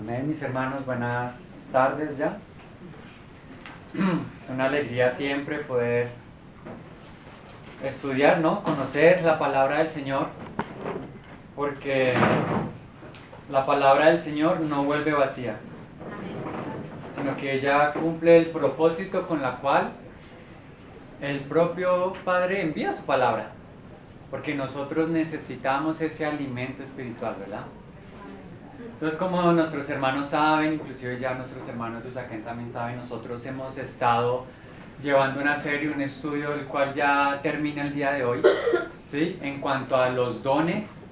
Amén, mis hermanos, buenas tardes ya. Es una alegría siempre poder estudiar, ¿no? Conocer la palabra del Señor, porque la palabra del Señor no vuelve vacía, sino que ella cumple el propósito con la cual el propio Padre envía su palabra, porque nosotros necesitamos ese alimento espiritual, ¿verdad? Entonces, como nuestros hermanos saben, inclusive ya nuestros hermanos de Usaquén también saben, nosotros hemos estado llevando una serie, un estudio, el cual ya termina el día de hoy, ¿sí? En cuanto a los dones,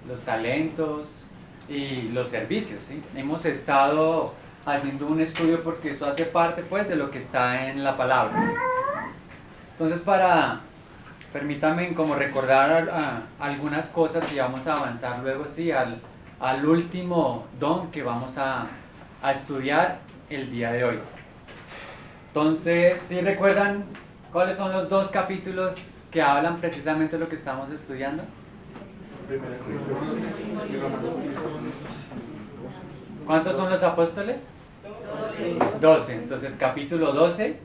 los talentos y los servicios, ¿sí? Hemos estado haciendo un estudio porque esto hace parte, pues, de lo que está en la palabra. Entonces, permítanme como recordar algunas cosas y vamos a avanzar luego, sí, al último don que vamos a estudiar el día de hoy. Entonces, ¿sí recuerdan cuáles son los dos capítulos que hablan precisamente de lo que estamos estudiando? ¿Cuántos son los apóstoles? 12. Entonces, capítulo 12,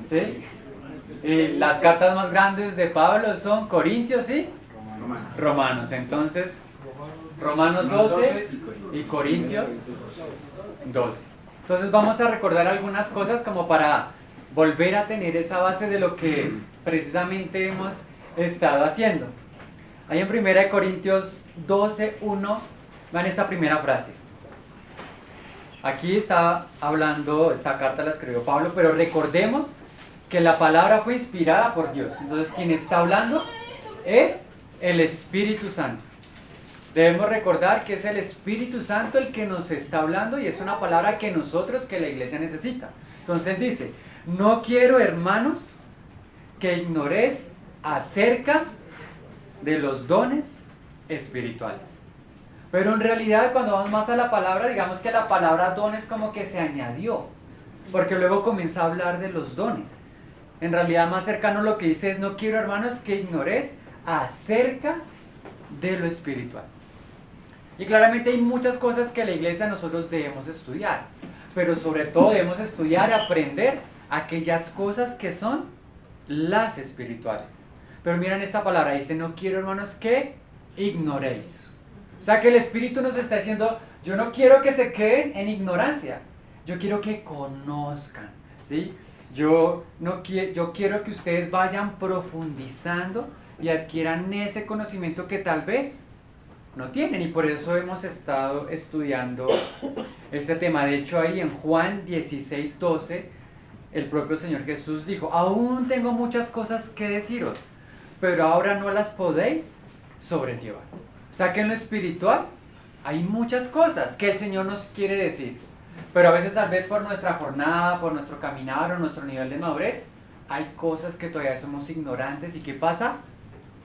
¿sí? Y las cartas más grandes de Pablo son Corintios y Romanos. Entonces, Romanos 12 y Corintios 12. Entonces vamos a recordar algunas cosas como para volver a tener esa base de lo que precisamente hemos estado haciendo. Ahí en 1 Corintios 12:1 van esta primera frase. Aquí está hablando, esta carta la escribió Pablo, pero recordemos que la palabra fue inspirada por Dios. Entonces quien está hablando es el Espíritu Santo. Debemos recordar que es el Espíritu Santo el que nos está hablando y es una palabra que nosotros, que la iglesia necesita. Entonces dice, no quiero, hermanos, que ignoréis acerca de los dones espirituales. Pero en realidad cuando vamos más a la palabra, digamos que la palabra dones como que se añadió, porque luego comienza a hablar de los dones. En realidad más cercano lo que dice es, no quiero, hermanos, que ignoréis acerca de lo espiritual. Y claramente hay muchas cosas que la iglesia nosotros debemos estudiar, pero sobre todo debemos estudiar y aprender aquellas cosas que son las espirituales. Pero miren esta palabra, dice, no quiero, hermanos, que ignoréis. O sea que el Espíritu nos está diciendo, yo no quiero que se queden en ignorancia, yo quiero que conozcan, ¿sí? Yo quiero que ustedes vayan profundizando y adquieran ese conocimiento que tal vez no tienen, y por eso hemos estado estudiando este tema. De hecho, ahí en Juan 16:12 el propio Señor Jesús dijo, aún tengo muchas cosas que deciros, pero ahora no las podéis sobrellevar. O sea que en lo espiritual hay muchas cosas que el Señor nos quiere decir, pero a veces tal vez por nuestra jornada, por nuestro caminar o nuestro nivel de madurez, hay cosas que todavía somos ignorantes y ¿qué pasa?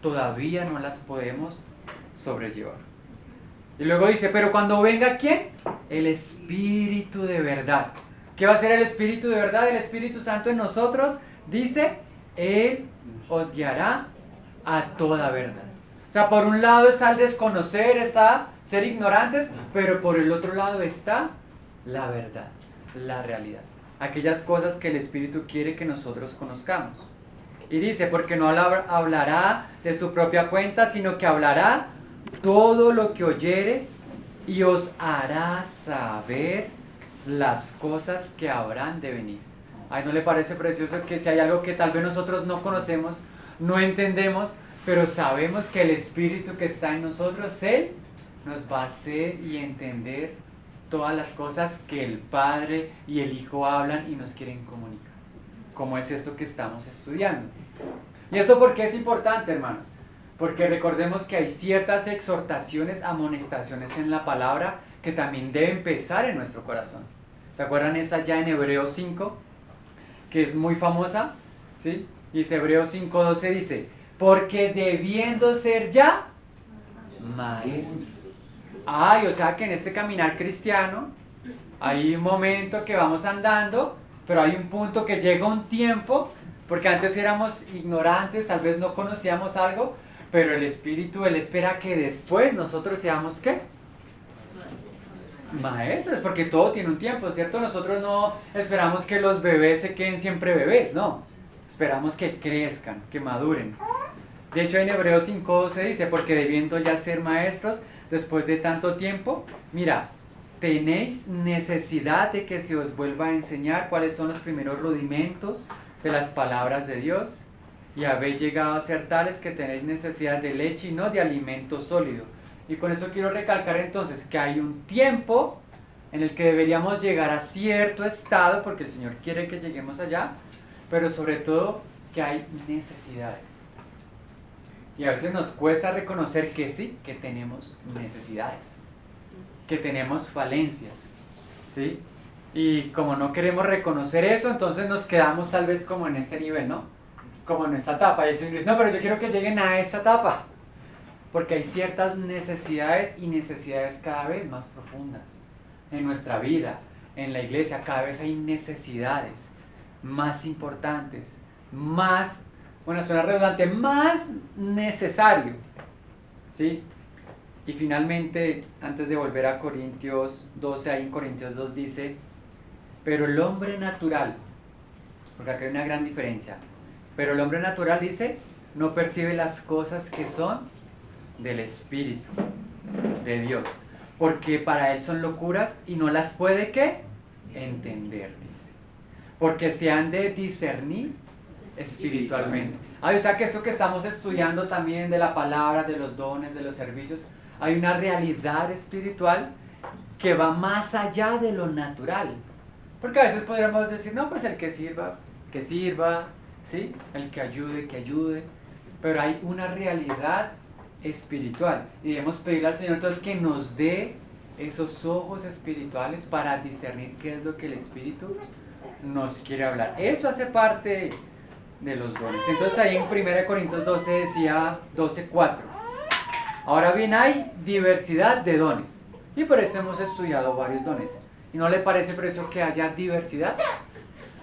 Todavía no las podemos sobrellevar. Y luego dice, pero cuando venga ¿quién? El Espíritu de verdad. ¿Qué va a ser el Espíritu de verdad? El Espíritu Santo en nosotros, dice, Él os guiará a toda verdad. O sea, por un lado está el desconocer, está ser ignorantes, pero por el otro lado está la verdad, la realidad. Aquellas cosas que el Espíritu quiere que nosotros conozcamos. Y dice, porque no hablará de su propia cuenta, sino que hablará todo lo que oyere y os hará saber las cosas que habrán de venir. Ay, ¿no le parece precioso que si hay algo que tal vez nosotros no conocemos, no entendemos, pero sabemos que el Espíritu que está en nosotros, Él nos va a hacer y entender todas las cosas que el Padre y el Hijo hablan y nos quieren comunicar? Como es esto que estamos estudiando. ¿Y esto por qué es importante, hermanos? Porque recordemos que hay ciertas exhortaciones, amonestaciones en la palabra que también deben pesar en nuestro corazón. ¿Se acuerdan esa ya en Hebreos 5? Que es muy famosa, ¿sí? Dice Hebreos 5:12, dice, porque debiendo ser ya maestros. Ay, o sea que en este caminar cristiano hay un momento que vamos andando, pero hay un punto que llega un tiempo, porque antes éramos ignorantes, tal vez no conocíamos algo, pero el Espíritu, Él espera que después nosotros seamos ¿qué? maestros, porque todo tiene un tiempo, ¿cierto? Nosotros no esperamos que los bebés se queden siempre bebés, no. Esperamos que crezcan, que maduren. De hecho, en Hebreos 5:12 dice, porque debiendo ya ser maestros, después de tanto tiempo, mira, tenéis necesidad de que se os vuelva a enseñar cuáles son los primeros rudimentos de las palabras de Dios, y habéis llegado a ser tales que tenéis necesidad de leche y no de alimento sólido. Y con eso quiero recalcar entonces que hay un tiempo en el que deberíamos llegar a cierto estado, porque el Señor quiere que lleguemos allá, pero sobre todo que hay necesidades. Y a veces nos cuesta reconocer que sí, que tenemos necesidades, que tenemos falencias, ¿sí? Y como no queremos reconocer eso, entonces nos quedamos tal vez como en este nivel, ¿no? Como en esta etapa. Y el Señor dice, no, pero yo quiero que lleguen a esta etapa. Porque hay ciertas necesidades y necesidades cada vez más profundas en nuestra vida, en la iglesia. Cada vez hay necesidades más importantes, más, bueno, suena redundante, más necesario, ¿sí? Y finalmente, antes de volver a Corintios 12, ahí en Corintios 2 dice, pero el hombre natural, porque acá hay una gran diferencia, pero el hombre natural dice, no percibe las cosas que son del Espíritu de Dios, porque para él son locuras y no las puede, ¿qué? Entender, dice, porque se han de discernir espiritualmente. O sea que esto que estamos estudiando también de la palabra, de los dones, de los servicios, hay una realidad espiritual que va más allá de lo natural, porque a veces podríamos decir, no, pues el que sirva, ¿sí? El que ayude, pero hay una realidad espiritual y debemos pedirle al Señor entonces que nos dé esos ojos espirituales para discernir qué es lo que el Espíritu nos quiere hablar. Eso hace parte de los dones. Entonces ahí en 1 Corintios 12 decía 12:4, ahora bien hay diversidad de dones y por eso hemos estudiado varios dones. ¿Y no le parece por eso que haya diversidad?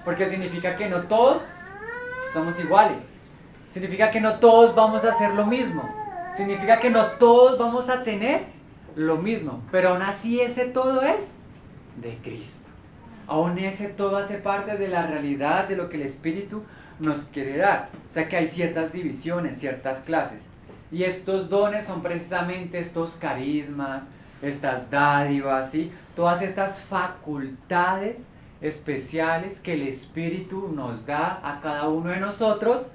Porque significa que no todos somos iguales, significa que no todos vamos a hacer lo mismo, significa que no todos vamos a tener lo mismo, pero aún así ese todo es de Cristo. Aún ese todo hace parte de la realidad de lo que el Espíritu nos quiere dar. O sea que hay ciertas divisiones, ciertas clases. Y estos dones son precisamente estos carismas, estas dádivas, ¿sí? Todas estas facultades especiales que el Espíritu nos da a cada uno de nosotros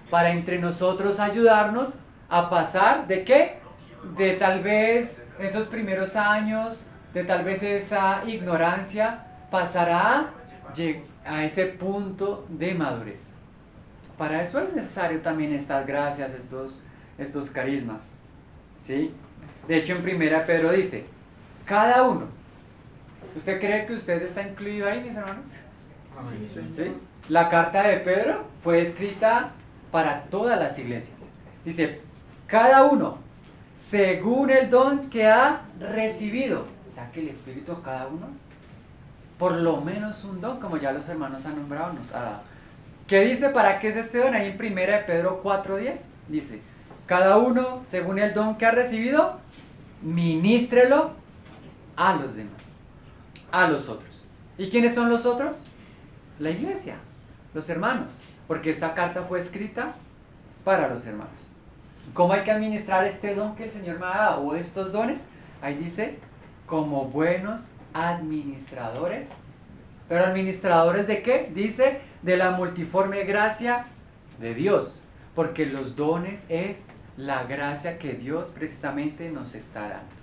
para entre nosotros ayudarnos a pasar ¿de qué? De tal vez esos primeros años, de tal vez esa ignorancia, pasará a ese punto de madurez. Para eso es necesario también estas gracias, estos carismas, ¿sí? De hecho en 1 Pedro dice, cada uno, ¿usted cree que usted está incluido ahí, mis hermanos? ¿Sí? La carta de Pedro fue escrita para todas las iglesias. Dice, cada uno, según el don que ha recibido. O sea que el Espíritu a cada uno, por lo menos un don, como ya los hermanos han nombrado, nos ha dado. ¿Qué dice para qué es este don? Ahí en 1 Pedro 4:10 dice, cada uno, según el don que ha recibido, ministrelo a los demás, a los otros. ¿Y quiénes son los otros? La iglesia, los hermanos, porque esta carta fue escrita para los hermanos. ¿Cómo hay que administrar este don que el Señor me ha dado o estos dones? Ahí dice, como buenos administradores. ¿Pero administradores de qué? Dice, de la multiforme gracia de Dios, porque los dones es la gracia que Dios precisamente nos está dando.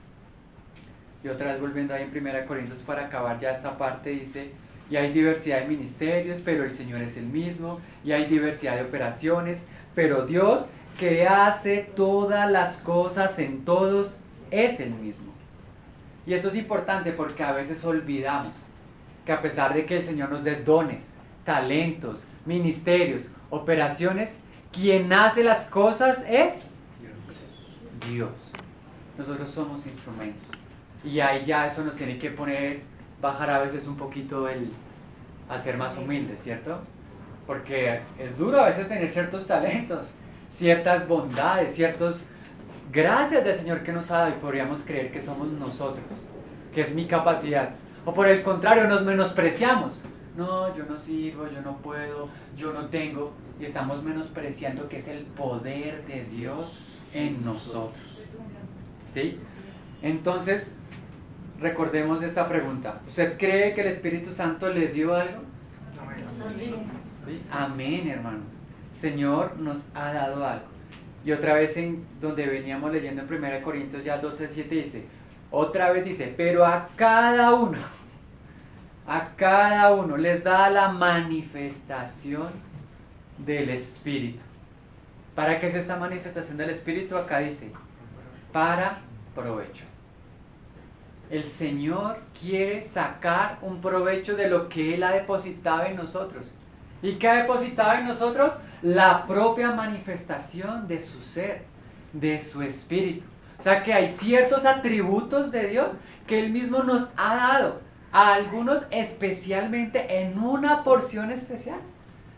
Y otra vez volviendo ahí en 1 Corintios para acabar ya esta parte, dice, y hay diversidad de ministerios, pero el Señor es el mismo, y hay diversidad de operaciones, pero Dios que hace todas las cosas en todos es el mismo. Y esto es importante porque a veces olvidamos que a pesar de que el Señor nos dé dones, talentos, ministerios, operaciones, quien hace las cosas es Dios. Nosotros somos instrumentos. Y ahí ya eso nos tiene que bajar a veces un poquito a ser más humildes, ¿cierto? Porque es duro a veces tener ciertos talentos, ciertas bondades, ciertas gracias del Señor que nos ha dado y podríamos creer que somos nosotros que es mi capacidad. O por el contrario, nos menospreciamos. No, yo no sirvo, yo no puedo, yo no tengo. Y estamos menospreciando que es el poder de Dios en nosotros. ¿Sí? Entonces, recordemos esta pregunta. ¿Usted cree que el Espíritu Santo le dio algo? ¿Sí? Amén, hermanos. Señor nos ha dado algo. Y otra vez en donde veníamos leyendo en 1 Corintios ya 12:7 dice, otra vez dice, pero a cada uno les da la manifestación del Espíritu. ¿Para qué es esta manifestación del Espíritu? Acá dice, para provecho. El Señor quiere sacar un provecho de lo que Él ha depositado en nosotros. ¿Y qué ha depositado en nosotros? La propia manifestación de su ser, de su Espíritu. O sea que hay ciertos atributos de Dios que Él mismo nos ha dado, a algunos especialmente en una porción especial,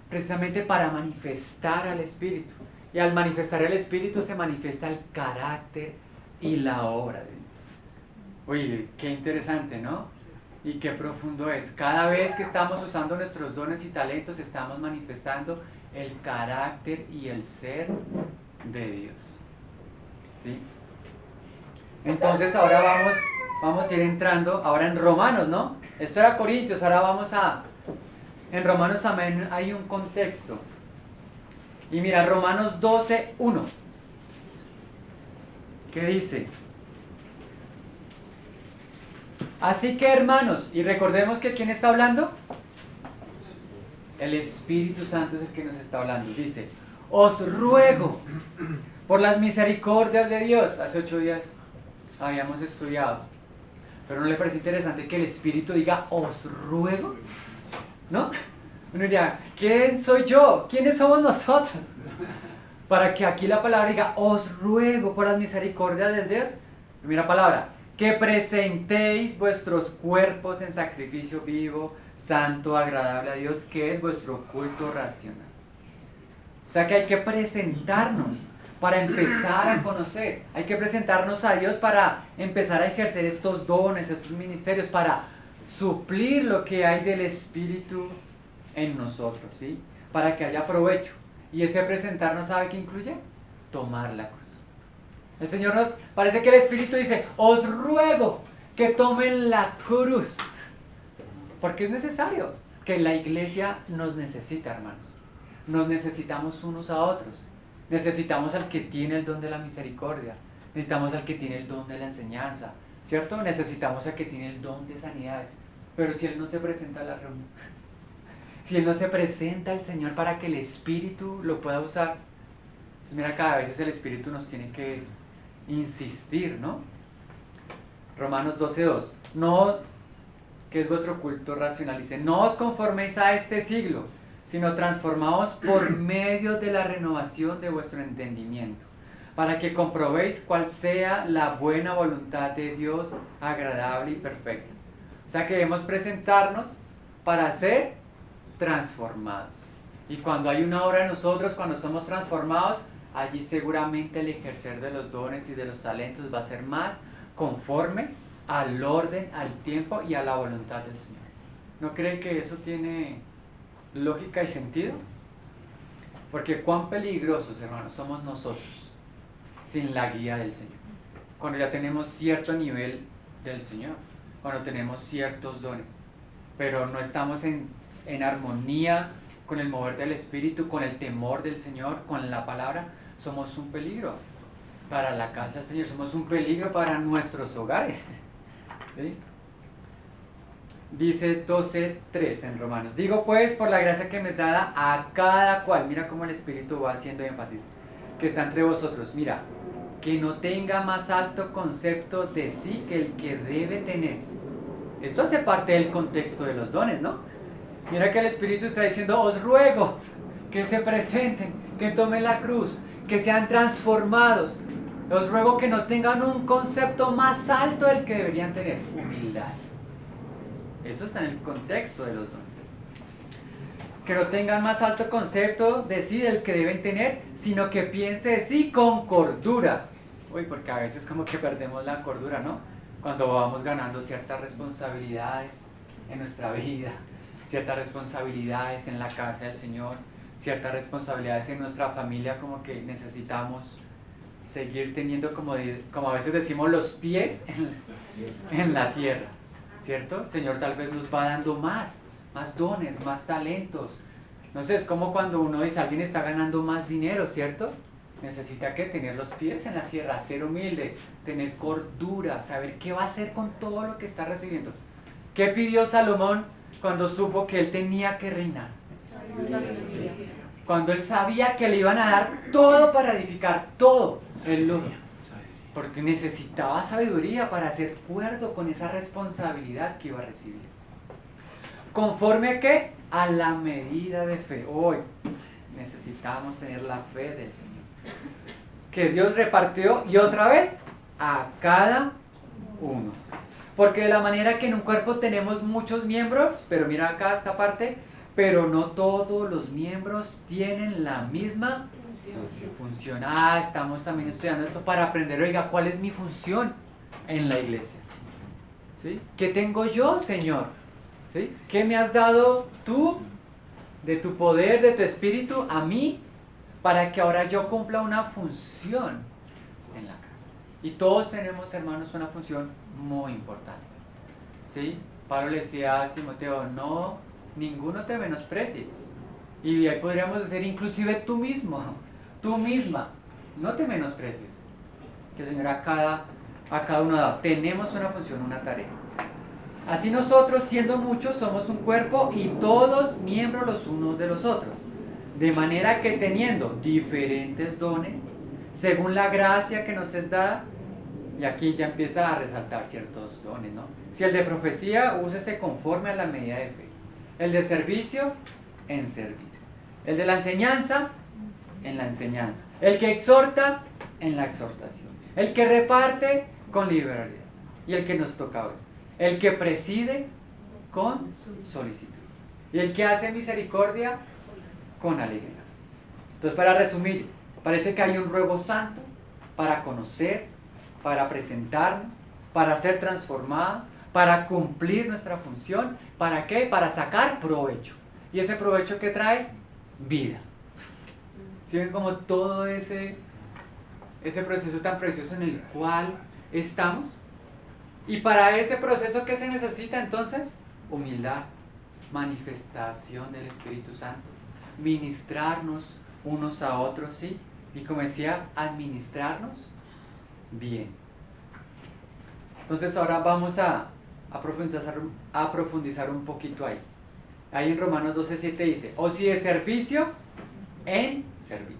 precisamente para manifestar al Espíritu. Y al manifestar el Espíritu se manifiesta el carácter y la obra de Dios. Oye, qué interesante, ¿no? Y qué profundo es. Cada vez que estamos usando nuestros dones y talentos, estamos manifestando el carácter y el ser de Dios. ¿Sí? Entonces ahora vamos a ir entrando ahora en Romanos, ¿no? Esto era Corintios, ahora en Romanos también hay un contexto. Y mira, Romanos 12:1. ¿Qué dice? Así que hermanos, y recordemos que ¿quién está hablando? El Espíritu Santo es el que nos está hablando. Dice, os ruego por las misericordias de Dios. Hace 8 días habíamos estudiado. Pero ¿no le parece interesante que el Espíritu diga, os ruego? ¿No? Uno diría, ¿quién soy yo? ¿Quiénes somos nosotros? Para que aquí la palabra diga, os ruego por las misericordias de Dios. Primera palabra, que presentéis vuestros cuerpos en sacrificio vivo, santo, agradable a Dios, que es vuestro culto racional. O sea que hay que presentarnos para empezar a conocer, hay que presentarnos a Dios para empezar a ejercer estos dones, estos ministerios, para suplir lo que hay del Espíritu en nosotros, ¿sí? Para que haya provecho. Y este presentarnos, ¿sabe qué incluye? Tomar la cruz. El Señor nos, parece que el Espíritu dice, os ruego que tomen la cruz. Porque es necesario que la iglesia nos necesita, hermanos. Nos necesitamos unos a otros. Necesitamos al que tiene el don de la misericordia. Necesitamos al que tiene el don de la enseñanza. ¿Cierto? Necesitamos al que tiene el don de sanidades. Pero si Él no se presenta a la reunión, si Él no se presenta al Señor para que el Espíritu lo pueda usar, pues mira, cada vez el Espíritu nos tiene que insistir, ¿no? Romanos 12:2. No, que es vuestro culto racional, dice, no os conforméis a este siglo, sino transformaos por medio de la renovación de vuestro entendimiento, para que comprobéis cuál sea la buena voluntad de Dios, agradable y perfecta. O sea que debemos presentarnos para ser transformados. Y cuando hay una obra en nosotros, cuando somos transformados, allí seguramente el ejercer de los dones y de los talentos va a ser más conforme al orden, al tiempo y a la voluntad del Señor. ¿No creen que eso tiene lógica y sentido? Porque cuán peligrosos, hermanos, somos nosotros sin la guía del Señor. Cuando ya tenemos cierto nivel del Señor, cuando tenemos ciertos dones, pero no estamos en armonía con el mover del Espíritu, con el temor del Señor, con la palabra, somos un peligro para la casa del Señor, somos un peligro para nuestros hogares. ¿Sí? Dice 12:3 en Romanos, digo pues por la gracia que me es dada a cada cual, mira cómo el Espíritu va haciendo énfasis, que está entre vosotros, mira, que no tenga más alto concepto de sí que el que debe tener. Esto hace parte del contexto de los dones, ¿no? Mira que el Espíritu está diciendo, os ruego que se presenten, que tomen la cruz, que sean transformados. Os ruego que no tengan un concepto más alto del que deberían tener, humildad. Eso está en el contexto de los dones. Que no tengan más alto concepto de sí del que deben tener, sino que piense de sí con cordura. Uy, porque a veces como que perdemos la cordura, ¿no? cuando vamos ganando ciertas responsabilidades en nuestra vida, ciertas responsabilidades en la casa del Señor, ciertas responsabilidades en nuestra familia, como que necesitamos seguir teniendo, como a veces decimos, los pies en la tierra, ¿cierto? El Señor tal vez nos va dando más dones, más talentos. No sé, es como cuando uno dice, alguien está ganando más dinero, ¿cierto? Necesita que tener los pies en la tierra, ser humilde, tener cordura, saber qué va a hacer con todo lo que está recibiendo. ¿Qué pidió Salomón cuando supo que él tenía que reinar? Cuando él sabía que le iban a dar todo para edificar, todo, él lo, porque necesitaba sabiduría para hacer cuerdo con esa responsabilidad que iba a recibir. ¿Conforme a qué? A la medida de fe. Hoy necesitamos tener la fe del Señor, que Dios repartió y otra vez a cada uno. Porque de la manera que en un cuerpo tenemos muchos miembros, pero mira acá esta parte, pero no todos los miembros tienen la misma función. Estamos también estudiando esto para aprender, oiga, ¿cuál es mi función en la iglesia? ¿Sí? ¿Qué tengo yo, Señor? ¿Sí? ¿Qué me has dado tú de tu poder, de tu espíritu a mí para que ahora yo cumpla una función en la casa? Y todos tenemos, hermanos, una función muy importante. ¿Sí? Pablo le decía a Timoteo, no, ninguno te menosprecies. Y ahí podríamos decir, inclusive tú mismo, tú misma, no te menosprecies. Que el Señor a cada uno ha dado. Tenemos una función, una tarea. Así nosotros, siendo muchos, somos un cuerpo y todos miembros los unos de los otros. De manera que teniendo diferentes dones, según la gracia que nos es dada, y aquí ya empieza a resaltar ciertos dones, ¿no? Si el de profecía, úsese conforme a la medida de fe. El de servicio, en servir. El de la enseñanza, en la enseñanza. El que exhorta, en la exhortación. El que reparte, con liberalidad. Y el que nos toca hoy. El que preside, con solicitud. Y el que hace misericordia, con alegría. Entonces, para resumir, parece que hay un ruego santo para conocer, para presentarnos, para ser transformados, para cumplir nuestra función. ¿Para qué? Para sacar provecho. ¿Y ese provecho qué trae? Vida. ¿Sí ven como todo ese proceso tan precioso en el cual estamos? Y para ese proceso, ¿qué se necesita entonces? Humildad, manifestación del Espíritu Santo, ministrarnos unos a otros, ¿sí? Y como decía, administrarnos bien. Entonces ahora vamos a profundizar un poquito ahí. Ahí en Romanos 12:7 dice, o si de servicio, en servir.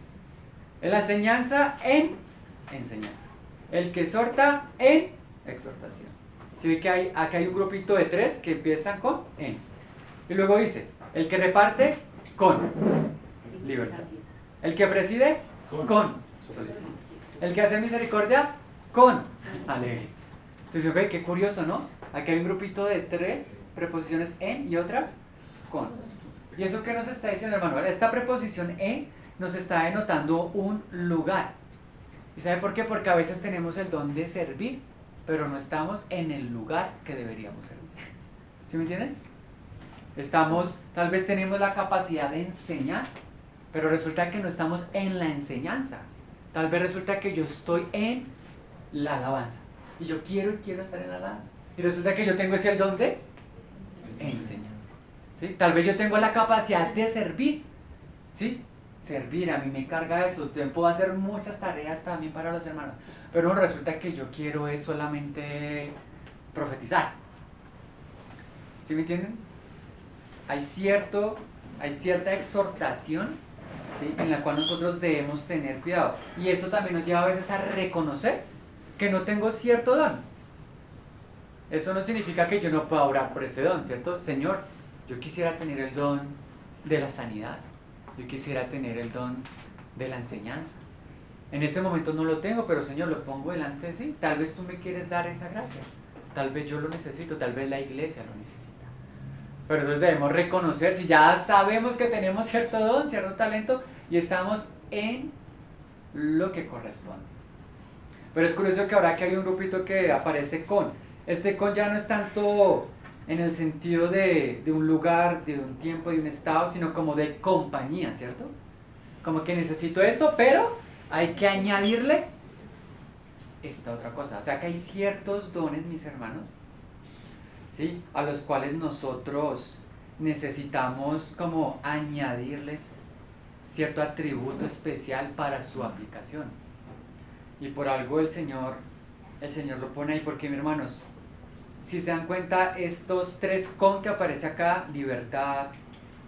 En la enseñanza, en enseñanza. El que exhorta, en exhortación. ¿Sí ve que acá hay un grupito de 3 que empiezan con en? Y luego dice, el que reparte, con libertad. El que preside, con solicitud. El que hace misericordia, con alegría. Entonces, ve qué curioso, ¿no? Aquí hay un grupito de 3 preposiciones en y otras con. ¿Y eso qué nos está diciendo, hermano? Esta preposición en nos está denotando un lugar. ¿Y sabe por qué? Porque a veces tenemos el don de servir, pero no estamos en el lugar que deberíamos servir. ¿Sí me entienden? Tal vez tenemos la capacidad de enseñar, pero resulta que no estamos en la enseñanza. Tal vez resulta que yo estoy en la alabanza. Y yo quiero estar en la alabanza. Y resulta que yo tengo ese don de enseñar. ¿Sí? Tal vez yo tengo la capacidad de servir. ¿Sí? Servir, a mí me encarga eso. Puedo hacer muchas tareas también para los hermanos. Pero resulta que yo quiero es solamente profetizar. ¿Sí me entienden? Hay cierta exhortación, ¿sí?, en la cual nosotros debemos tener cuidado. Y eso también nos lleva a veces a reconocer que no tengo cierto don. Eso no significa que yo no pueda orar por ese don, ¿cierto? Señor, yo quisiera tener el don de la sanidad. Yo quisiera tener el don de la enseñanza. En este momento no lo tengo, pero Señor, lo pongo delante de sí. Tal vez tú me quieres dar esa gracia. Tal vez yo lo necesito, tal vez la iglesia lo necesita. Pero entonces debemos reconocer, si ya sabemos que tenemos cierto don, cierto talento, y estamos en lo que corresponde. Pero es curioso que ahora que hay un grupito que aparece con, Este con ya no es tanto en el sentido de un lugar, de un tiempo, de un estado, sino como de compañía, ¿cierto? Como que necesito esto, pero hay que añadirle esta otra cosa. O sea que hay ciertos dones, mis hermanos, ¿sí? A los cuales nosotros necesitamos como añadirles cierto atributo especial para su aplicación. Y por algo el Señor lo pone ahí, porque, mis hermanos, si se dan cuenta, estos tres con que aparece acá, libertad,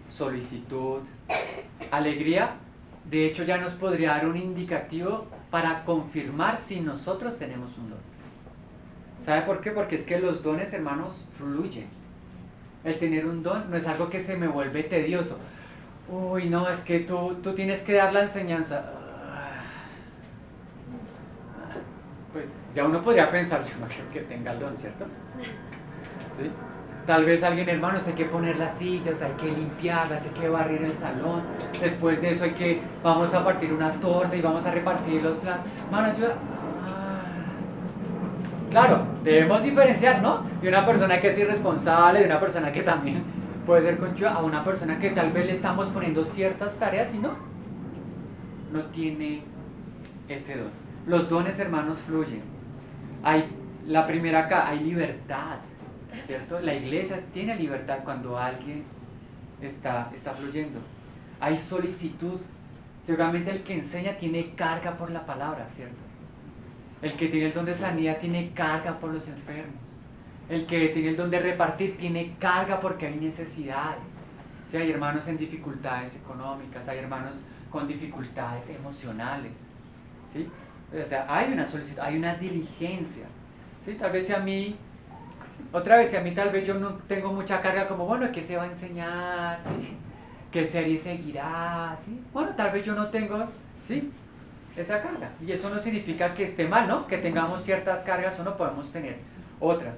solicitud, alegría, de hecho ya nos podría dar un indicativo para confirmar si nosotros tenemos un don. ¿Sabe por qué? Porque es que los dones, hermanos, fluyen. El tener un don no es algo que se me vuelve tedioso. Uy, no, es que tú tienes que dar la enseñanza. Pues ya uno podría pensar, yo no creo que tenga el don, ¿cierto? ¿Sí? Tal vez alguien, hermanos, hay que poner las sillas, hay que limpiarlas, hay que barrer el salón. Después de eso vamos a partir una torta y vamos a repartir los platos. Hermano, ayuda. Claro, debemos diferenciar, ¿no? De una persona que es irresponsable, de una persona que también puede ser conchuda, a una persona que tal vez le estamos poniendo ciertas tareas y no tiene ese don. Los dones, hermanos, fluyen. La primera acá, hay libertad, ¿cierto? La iglesia tiene libertad cuando alguien está fluyendo. Hay solicitud. Seguramente el que enseña tiene carga por la palabra, ¿cierto? El que tiene el don de sanidad tiene carga por los enfermos. El que tiene el don de repartir tiene carga porque hay necesidades. ¿Sí? Hay hermanos en dificultades económicas, hay hermanos con dificultades emocionales. ¿Sí? O sea, hay una solicitud, hay una diligencia. ¿Sí? Tal vez si a mí tal vez yo no tengo mucha carga como, bueno, ¿qué se va a enseñar? ¿Sí? ¿Qué serie seguirá? ¿Sí? Bueno, tal vez yo no tengo, ¿sí?, esa carga. Y eso no significa que esté mal, ¿no? Que tengamos ciertas cargas o no podemos tener otras.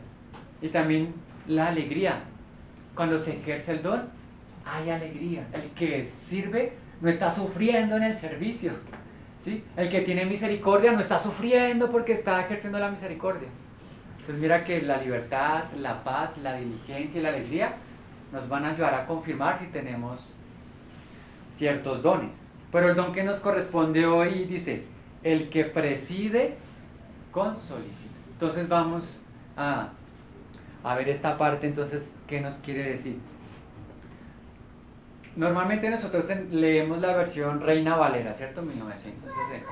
Y también la alegría. Cuando se ejerce el don, hay alegría. El que sirve no está sufriendo en el servicio. ¿Sí? El que tiene misericordia no está sufriendo porque está ejerciendo la misericordia. Entonces mira que la libertad, la paz, la diligencia y la alegría nos van a ayudar a confirmar si tenemos ciertos dones. Pero el don que nos corresponde hoy dice, el que preside con solicitud. Entonces vamos a ver esta parte, entonces, ¿qué nos quiere decir? Normalmente nosotros leemos la versión Reina Valera, ¿cierto? 1960.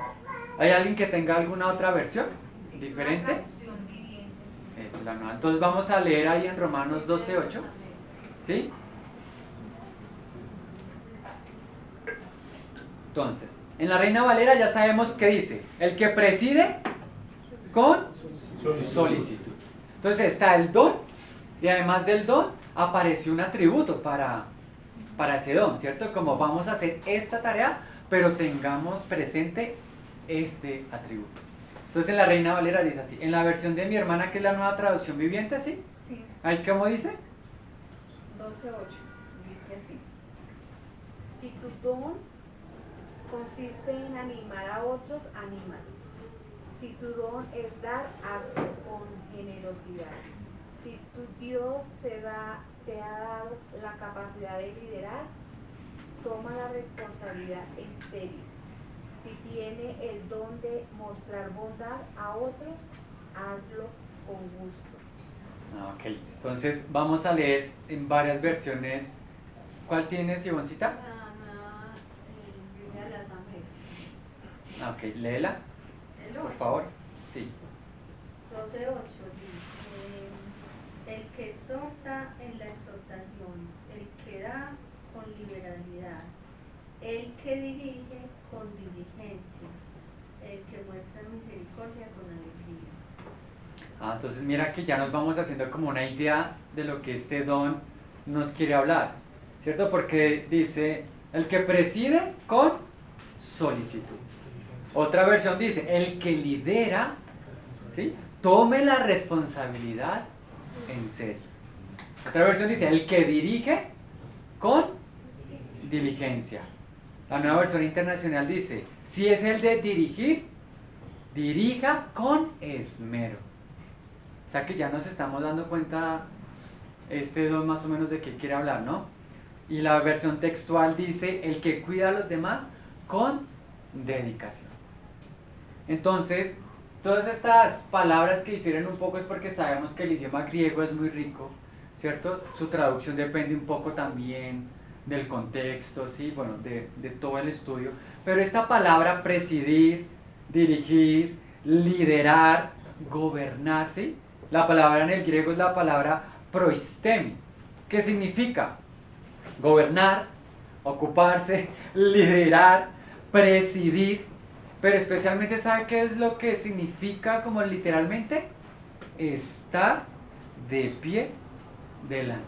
¿Hay alguien que tenga alguna otra versión diferente? Eso, la nueva. Entonces vamos a leer ahí en Romanos 12:8. ¿Sí? Entonces, en la Reina Valera ya sabemos qué dice. El que preside con solicitud. Entonces está el don, y además del don apareció un atributo para ese don, ¿cierto? Como vamos a hacer esta tarea, pero tengamos presente este atributo. Entonces en la Reina Valera dice así. En la versión de mi hermana, que es la Nueva Traducción Viviente, ¿sí? Sí. ¿Ahí cómo dice? 12:8. Dice así. Si tu don consiste en animar a otros, anímalos. Si tu don es dar, hazlo con generosidad. Si tu Dios te ha dado la capacidad de liderar, toma la responsabilidad en serio. Si tiene el don de mostrar bondad a otros, hazlo con gusto. Ok, entonces vamos a leer en varias versiones. ¿Cuál tienes, Ivoncita? Biblia de las Américas. Ok, léela, por favor. Sí. 12:8 dice, el que exhorta en la exhortación, el que da con liberalidad, el que dirige con diligencia, el que muestra misericordia con alegría. Entonces mira que ya nos vamos haciendo como una idea de lo que este don nos quiere hablar, ¿cierto? Porque dice, el que preside con solicitud. Otra versión dice, el que lidera, ¿sí?, tome la responsabilidad en serio. Otra versión dice, el que dirige con diligencia. La Nueva Versión Internacional dice, si es el de dirigir, dirija con esmero. O sea que ya nos estamos dando cuenta este don más o menos de qué quiere hablar, ¿no? Y la versión textual dice, el que cuida a los demás con dedicación. Entonces, todas estas palabras que difieren un poco es porque sabemos que el idioma griego es muy rico, ¿cierto? Su traducción depende un poco también del contexto, ¿sí? Bueno, de todo el estudio. Pero esta palabra presidir, dirigir, liderar, gobernar, ¿sí? La palabra en el griego es la palabra proistemi, que significa gobernar, ocuparse, liderar, presidir, pero especialmente ¿sabe qué es lo que significa como literalmente? Estar de pie delante.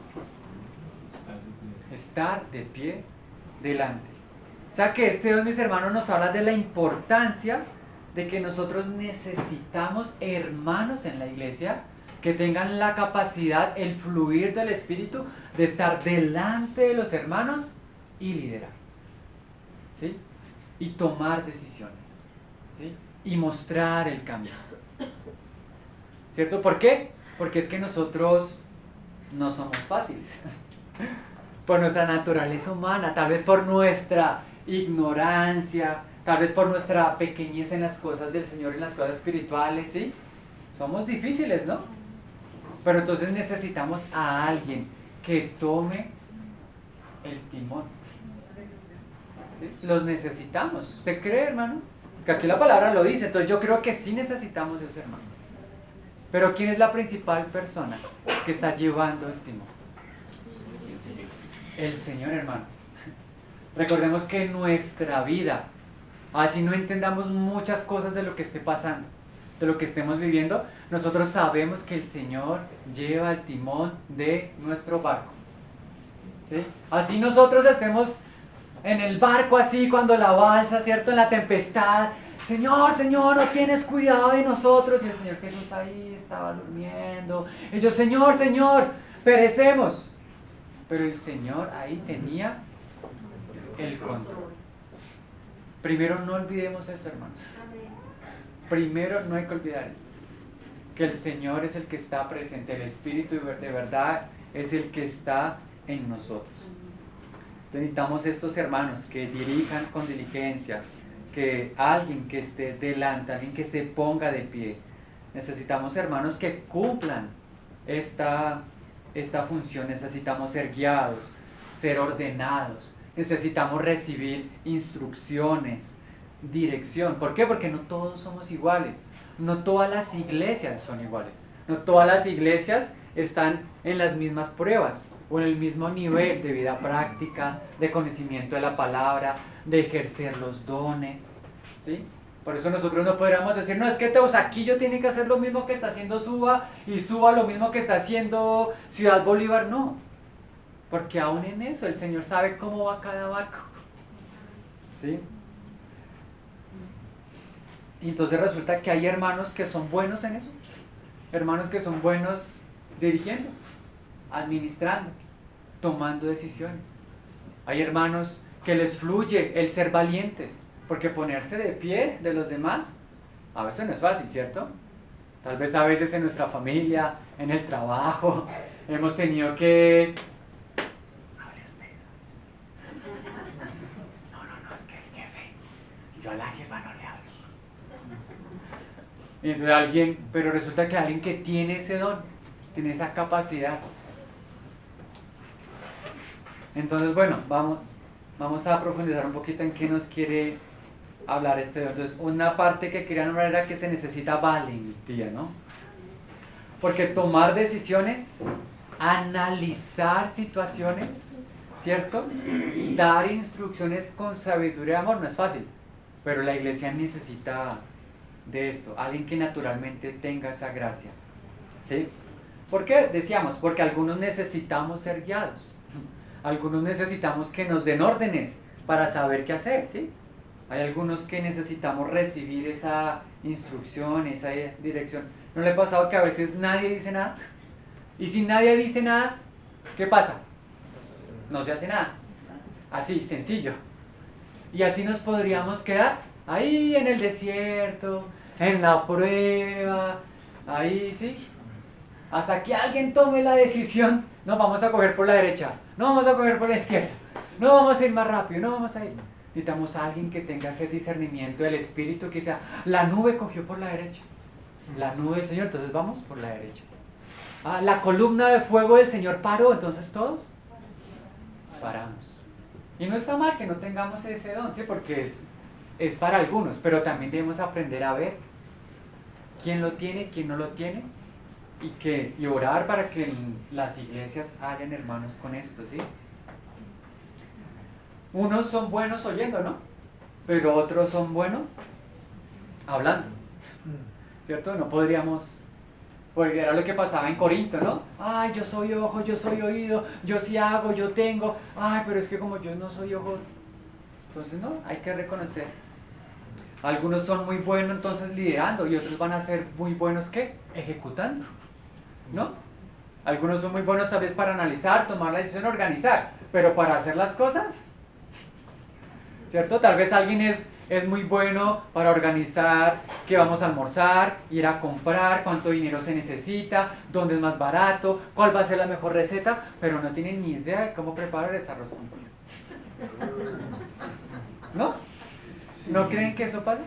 Estar de pie delante. O sea que este don, mis hermanos, nos habla de la importancia de que nosotros necesitamos hermanos en la iglesia que tengan la capacidad, el fluir del Espíritu de estar delante de los hermanos y liderar, ¿sí? Y tomar decisiones, ¿sí? Y mostrar el cambio, ¿cierto? ¿Por qué? Porque es que nosotros no somos fáciles por nuestra naturaleza humana, tal vez por nuestra ignorancia, tal vez por nuestra pequeñez en las cosas del Señor, en las cosas espirituales, ¿sí? Somos difíciles, ¿no? Pero entonces necesitamos a alguien que tome el timón, ¿sí? Los necesitamos. ¿Usted cree, hermanos? Que aquí la palabra lo dice, entonces yo creo que sí necesitamos de los hermanos. Pero ¿quién es la principal persona que está llevando el timón? El Señor, hermanos. Recordemos que en nuestra vida, así no entendamos muchas cosas de lo que esté pasando, de lo que estemos viviendo, nosotros sabemos que el Señor lleva el timón de nuestro barco, ¿sí? Así nosotros estemos en el barco así cuando la balsa, ¿cierto? En la tempestad, Señor, Señor, no tienes cuidado de nosotros. Y el Señor Jesús ahí estaba durmiendo. Y yo, Señor, Señor, perecemos. Pero el Señor ahí tenía el control. Primero no olvidemos esto, hermanos. Primero no hay que olvidar eso. Que el Señor es el que está presente. El Espíritu de verdad es el que está en nosotros. Necesitamos estos hermanos que dirijan con diligencia, que alguien que esté delante, alguien que se ponga de pie. Necesitamos hermanos que cumplan esta función. Necesitamos ser guiados, ser ordenados. Necesitamos recibir instrucciones, dirección. ¿Por qué? Porque no todos somos iguales. No todas las iglesias son iguales. No todas las iglesias están en las mismas pruebas o en el mismo nivel de vida práctica, de conocimiento de la palabra, de ejercer los dones, ¿sí? Por eso nosotros no podríamos decir, no, es que Teusaquillo tiene que hacer lo mismo que está haciendo Suba y Suba lo mismo que está haciendo Ciudad Bolívar. No, porque aún en eso el Señor sabe cómo va cada barco, ¿sí? Y entonces resulta que hay hermanos que son buenos en eso, hermanos que son buenos dirigiendo, administrando, tomando decisiones. Hay hermanos que les fluye el ser valientes, porque ponerse de pie de los demás a veces no es fácil, ¿cierto? Tal vez a veces en nuestra familia, en el trabajo, hemos tenido que... Hable usted. No, es que el jefe, yo a la jefa no le hablo. Y entonces alguien, pero resulta que alguien que tiene ese don, tiene esa capacidad. Entonces, bueno, vamos a profundizar un poquito en qué nos quiere hablar este don. Entonces, una parte que quería nombrar era que se necesita valentía, ¿no? Porque tomar decisiones, analizar situaciones, ¿cierto? Dar instrucciones con sabiduría y amor no es fácil, pero la iglesia necesita de esto, alguien que naturalmente tenga esa gracia, ¿sí? ¿Por qué? Decíamos, porque algunos necesitamos ser guiados, algunos necesitamos que nos den órdenes para saber qué hacer, ¿sí? Hay algunos que necesitamos recibir esa instrucción, esa dirección. ¿No le ha pasado que a veces nadie dice nada? Y si nadie dice nada, ¿qué pasa? No se hace nada. Así, sencillo. Y así nos podríamos quedar ahí en el desierto, en la prueba, ahí sí, Hasta que alguien tome la decisión, no vamos a coger por la derecha, no vamos a coger por la izquierda, no vamos a ir más rápido, no vamos a ir. Necesitamos a alguien que tenga ese discernimiento del Espíritu, que sea, la nube cogió por la derecha, la nube del Señor, entonces vamos por la derecha. La columna de fuego del Señor paró, entonces todos paramos. Y no está mal que no tengamos ese don, ¿sí? Porque es para algunos, pero también debemos aprender a ver quién lo tiene, quién no lo tiene, y orar para que en las iglesias hayan hermanos con esto, ¿sí? Unos son buenos oyendo, ¿no? Pero otros son buenos hablando, ¿cierto? No podríamos, porque era lo que pasaba en Corinto, ¿no? Ay, yo soy ojo, yo soy oído, yo sí hago, yo tengo, ay, pero es que como yo no soy ojo, entonces no, hay que reconocer. Algunos son muy buenos entonces liderando y otros van a ser muy buenos, ¿qué? Ejecutando, ¿no? Algunos son muy buenos tal vez para analizar, tomar la decisión, organizar, pero para hacer las cosas, ¿cierto? Tal vez alguien es muy bueno para organizar qué vamos a almorzar, ir a comprar, cuánto dinero se necesita, dónde es más barato, cuál va a ser la mejor receta, pero no tiene ni idea de cómo preparar ese arroz con pollo. ¿No? ¿No creen que eso pasa?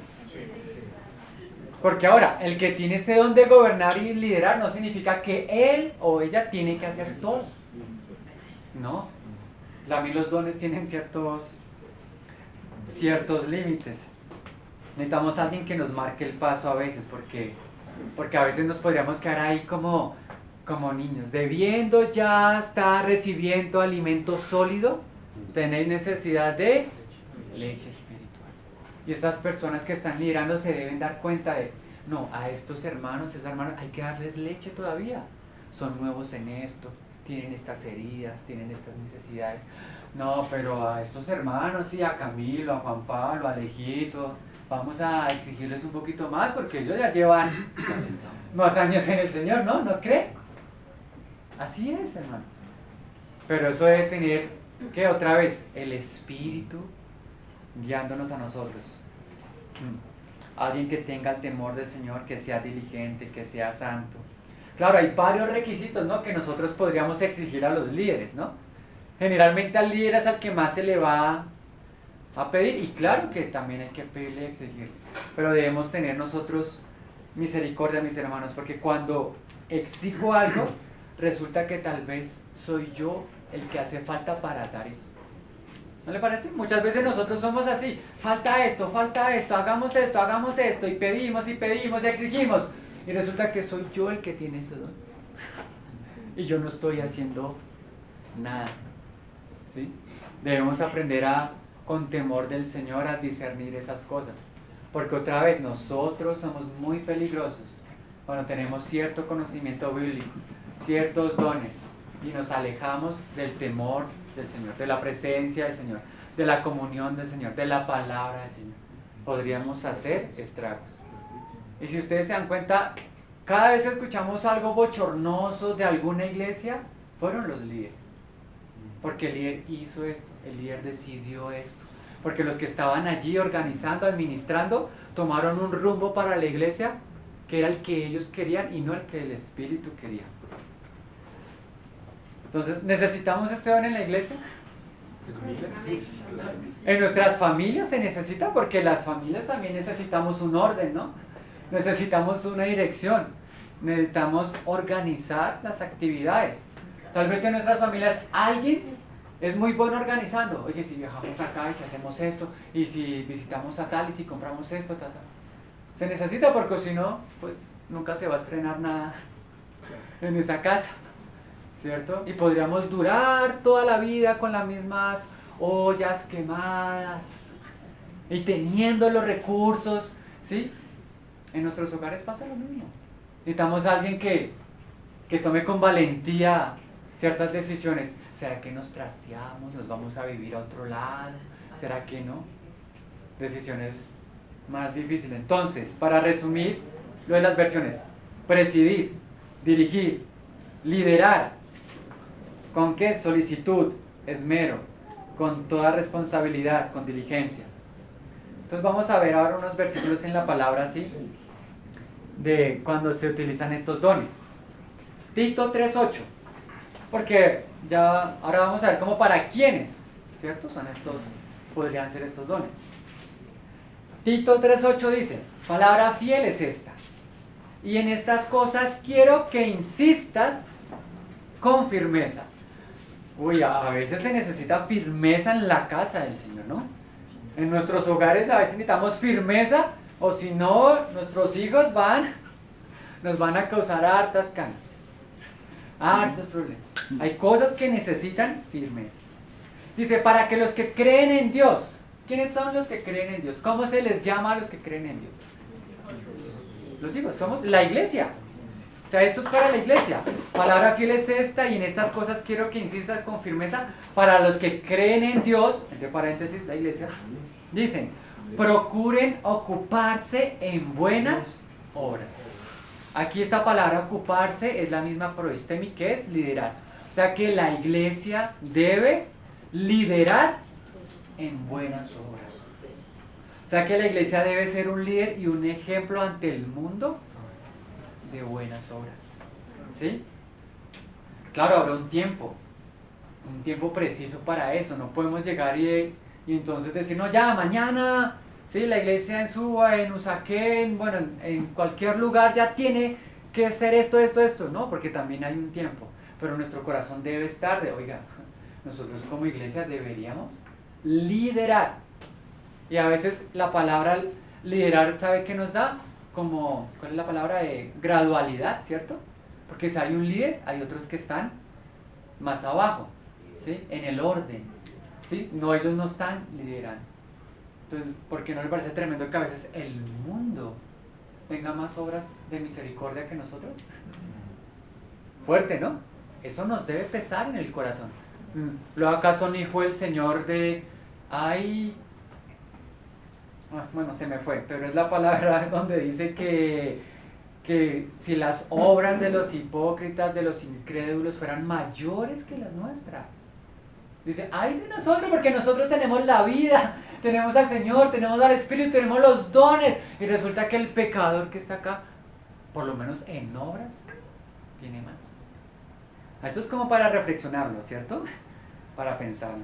Porque ahora, el que tiene este don de gobernar y liderar no significa que él o ella tiene que hacer todo. No. También los dones tienen ciertos límites. Necesitamos a alguien que nos marque el paso a veces, porque a veces nos podríamos quedar ahí como niños, debiendo ya estar recibiendo alimento sólido, tenéis necesidad de leche espiritual. Y estas personas que están liderando se deben dar cuenta de, no, a estos hermanos, esas hermanas, hay que darles leche todavía. Son nuevos en esto, tienen estas heridas, tienen estas necesidades. No, pero a estos hermanos, sí, a Camilo, a Juan Pablo, a Alejito, vamos a exigirles un poquito más porque ellos ya llevan más años en el Señor, ¿no? ¿No cree? Así es, hermanos. Pero eso debe tener, ¿qué? Otra vez, el Espíritu guiándonos a nosotros. Alguien que tenga el temor del Señor, que sea diligente, que sea santo. Claro, hay varios requisitos, ¿no?, que nosotros podríamos exigir a los líderes, ¿no? Generalmente al líder es al que más se le va a pedir, y claro que también hay que pedirle y exigirle, pero debemos tener nosotros misericordia, mis hermanos, porque cuando exijo algo, resulta que tal vez soy yo el que hace falta para dar eso. ¿No le parece? Muchas veces nosotros somos así, falta esto, hagamos esto, y pedimos y exigimos, y resulta que soy yo el que tiene ese don, y yo no estoy haciendo nada, ¿sí? Debemos aprender con temor del Señor a discernir esas cosas, porque otra vez nosotros somos muy peligrosos cuando tenemos cierto conocimiento bíblico, ciertos dones, y nos alejamos del temor del Señor, de la presencia del Señor, de la comunión del Señor, de la palabra del Señor. Podríamos hacer estragos. Y si ustedes se dan cuenta, cada vez que escuchamos algo bochornoso de alguna iglesia, fueron los líderes. Porque el líder hizo esto, el líder decidió esto. Porque los que estaban allí organizando, administrando, tomaron un rumbo para la iglesia que era el que ellos querían y no el que el Espíritu quería. Entonces, ¿necesitamos este don en la iglesia? En nuestras familias se necesita, porque las familias también necesitamos un orden, ¿no? Necesitamos una dirección, necesitamos organizar las actividades. Tal vez en nuestras familias alguien es muy bueno organizando. Oye, si viajamos acá y si hacemos esto, y si visitamos a tal, y si compramos esto, tal. Se necesita, porque si no, pues nunca se va a estrenar nada en esa casa, ¿cierto? Y podríamos durar toda la vida con las mismas ollas quemadas y teniendo los recursos, ¿sí? En nuestros hogares pasa lo mismo. Necesitamos a alguien que tome con valentía ciertas decisiones. ¿Será que nos trasteamos? ¿Nos vamos a vivir a otro lado? ¿Será que no? Decisiones más difíciles. Entonces, para resumir lo de las versiones: presidir, dirigir, liderar. ¿Con qué? Solicitud, esmero, con toda responsabilidad, con diligencia. Entonces vamos a ver ahora unos versículos en la palabra así, de cuando se utilizan estos dones. Tito 3:8, porque ya ahora vamos a ver como para quiénes, ¿cierto? Podrían ser estos dones. Tito 3:8 dice, palabra fiel es esta, y en estas cosas quiero que insistas con firmeza. Uy, a veces se necesita firmeza en la casa del Señor, ¿no? En nuestros hogares a veces necesitamos firmeza, o si no, nuestros hijos nos van a causar hartas canas, hartos problemas. Hay cosas que necesitan firmeza. Dice, para que los que creen en Dios, ¿quiénes son los que creen en Dios? ¿Cómo se les llama a los que creen en Dios? Los hijos, somos la iglesia. O sea, esto es para la iglesia. Palabra fiel es esta, y en estas cosas quiero que insistas con firmeza. Para los que creen en Dios, entre paréntesis, la iglesia, dicen, procuren ocuparse en buenas obras. Aquí esta palabra ocuparse es la misma proistemi, que es liderar. O sea que la iglesia debe liderar en buenas obras. O sea que la iglesia debe ser un líder y un ejemplo ante el mundo de buenas obras. ¿Sí? Claro, habrá un tiempo preciso para eso. No podemos llegar y entonces decir, no, ya, mañana, ¿sí? La iglesia en Suba, en Usaquén, bueno, en cualquier lugar ya tiene que hacer esto. No, porque también hay un tiempo. Pero nuestro corazón debe estar de, oiga, nosotros como iglesia deberíamos liderar. Y a veces la palabra liderar, ¿sabe qué nos da? Como, ¿cuál es la palabra? De gradualidad, ¿cierto? Porque si hay un líder, hay otros que están más abajo, ¿sí? En el orden, ¿sí? No, ellos no están liderando. Entonces, ¿por qué no le parece tremendo que a veces el mundo tenga más obras de misericordia que nosotros? Fuerte, ¿no? Eso nos debe pesar en el corazón. ¿Luego acaso no dijo el Señor de, bueno, se me fue, pero es la palabra donde dice que si las obras de los hipócritas, de los incrédulos fueran mayores que las nuestras? Dice, ay de nosotros, porque nosotros tenemos la vida, tenemos al Señor, tenemos al Espíritu, tenemos los dones, y resulta que el pecador que está acá, por lo menos en obras, tiene más. Esto es como para reflexionarlo, ¿cierto? Para pensarlo.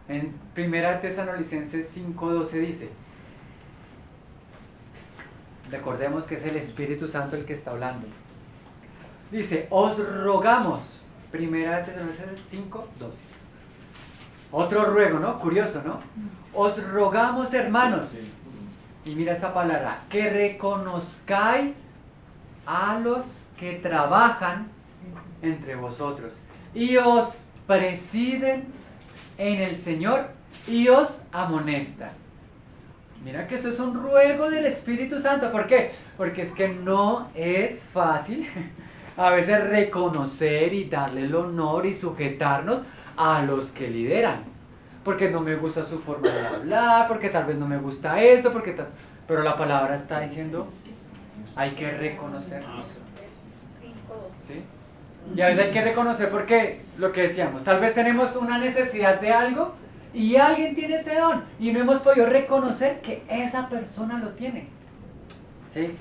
En 1 Tesalonicenses 5:12 dice, recordemos que es el Espíritu Santo el que está hablando. Dice, os rogamos, 1 Tesalonicenses 5:12. Otro ruego, ¿no? Curioso, ¿no? Os rogamos, hermanos, y mira esta palabra, que reconozcáis a los que trabajan entre vosotros y os presiden en el Señor y os amonestan. Mira que esto es un ruego del Espíritu Santo. ¿Por qué? Porque es que no es fácil a veces reconocer y darle el honor y sujetarnos a los que lideran. Porque no me gusta su forma de hablar, porque tal vez no me gusta esto, pero la palabra está diciendo, hay que reconocerlos. ¿Sí? Y a veces hay que reconocer porque, lo que decíamos, tal vez tenemos una necesidad de algo y alguien tiene ese don y no hemos podido reconocer que esa persona lo tiene. ¿Sí?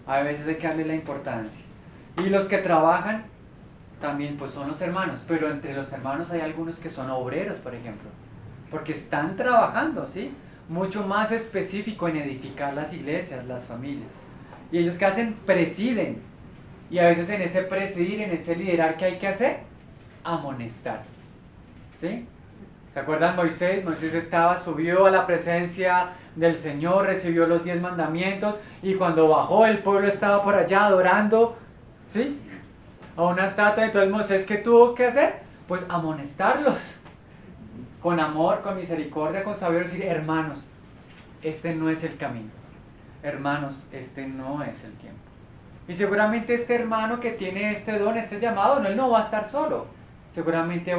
A veces hay que darle la importancia. Y los que trabajan también pues son los hermanos, pero entre los hermanos hay algunos que son obreros, por ejemplo, porque están trabajando, ¿sí? Mucho más específico en edificar las iglesias, las familias. Y ellos ¿qué hacen? Presiden. Y a veces en ese presidir, en ese liderar, ¿qué hay que hacer? Amonestar. ¿Sí? ¿Se acuerdan Moisés? Moisés subió a la presencia del Señor, recibió los 10 mandamientos y cuando bajó el pueblo estaba por allá adorando, ¿sí? A una estatua. Entonces Moisés, ¿qué tuvo que hacer? Pues amonestarlos. Con amor, con misericordia, con saber decir, hermanos, este no es el camino. Hermanos, este no es el tiempo. Y seguramente este hermano que tiene este don, este llamado, él no va a estar solo. Seguramente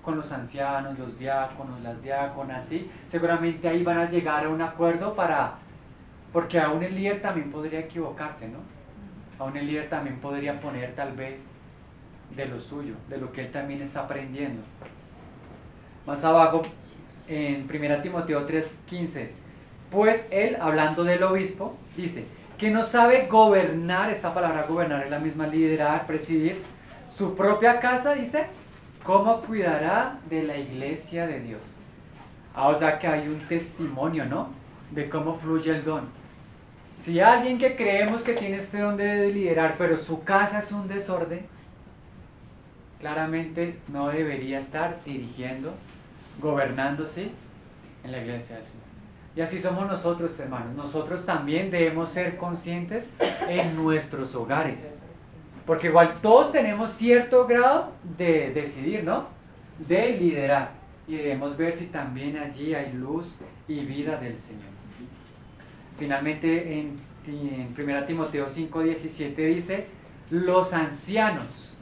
con los ancianos, los diáconos, las diáconas, ¿sí? Seguramente ahí van a llegar a un acuerdo porque aún el líder también podría equivocarse, ¿no? Aún el líder también podría poner tal vez de lo suyo, de lo que él también está aprendiendo. Más abajo, en 1 Timoteo 3:15, pues él, hablando del obispo, dice, que no sabe gobernar, esta palabra gobernar es la misma liderar, presidir, su propia casa, dice, ¿cómo cuidará de la iglesia de Dios? O sea que hay un testimonio, ¿no? De cómo fluye el don. Si alguien que creemos que tiene este don de liderar, pero su casa es un desorden, claramente no debería estar dirigiendo, gobernando, ¿sí?, en la iglesia del Señor. Y así somos nosotros, hermanos. Nosotros también debemos ser conscientes en nuestros hogares. Porque igual todos tenemos cierto grado de decidir, ¿no? De liderar. Y debemos ver si también allí hay luz y vida del Señor. Finalmente en 1 Timoteo 5:17 dice, los ancianos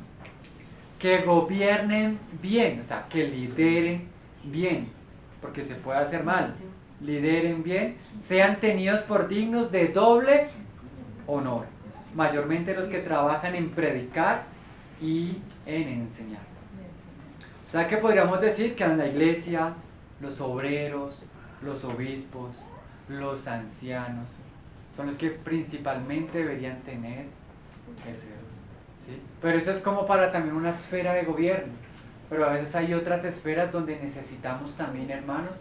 que gobiernen bien, o sea, que lideren bien, porque se puede hacer mal, lideren bien, sean tenidos por dignos de doble honor, mayormente los que trabajan en predicar y en enseñar. O sea que podríamos decir que en la iglesia, los obreros, los obispos, los ancianos, son los que principalmente deberían tener ese don, ¿sí? Pero eso es como para también una esfera de gobierno. Pero a veces hay otras esferas donde necesitamos también, hermanos,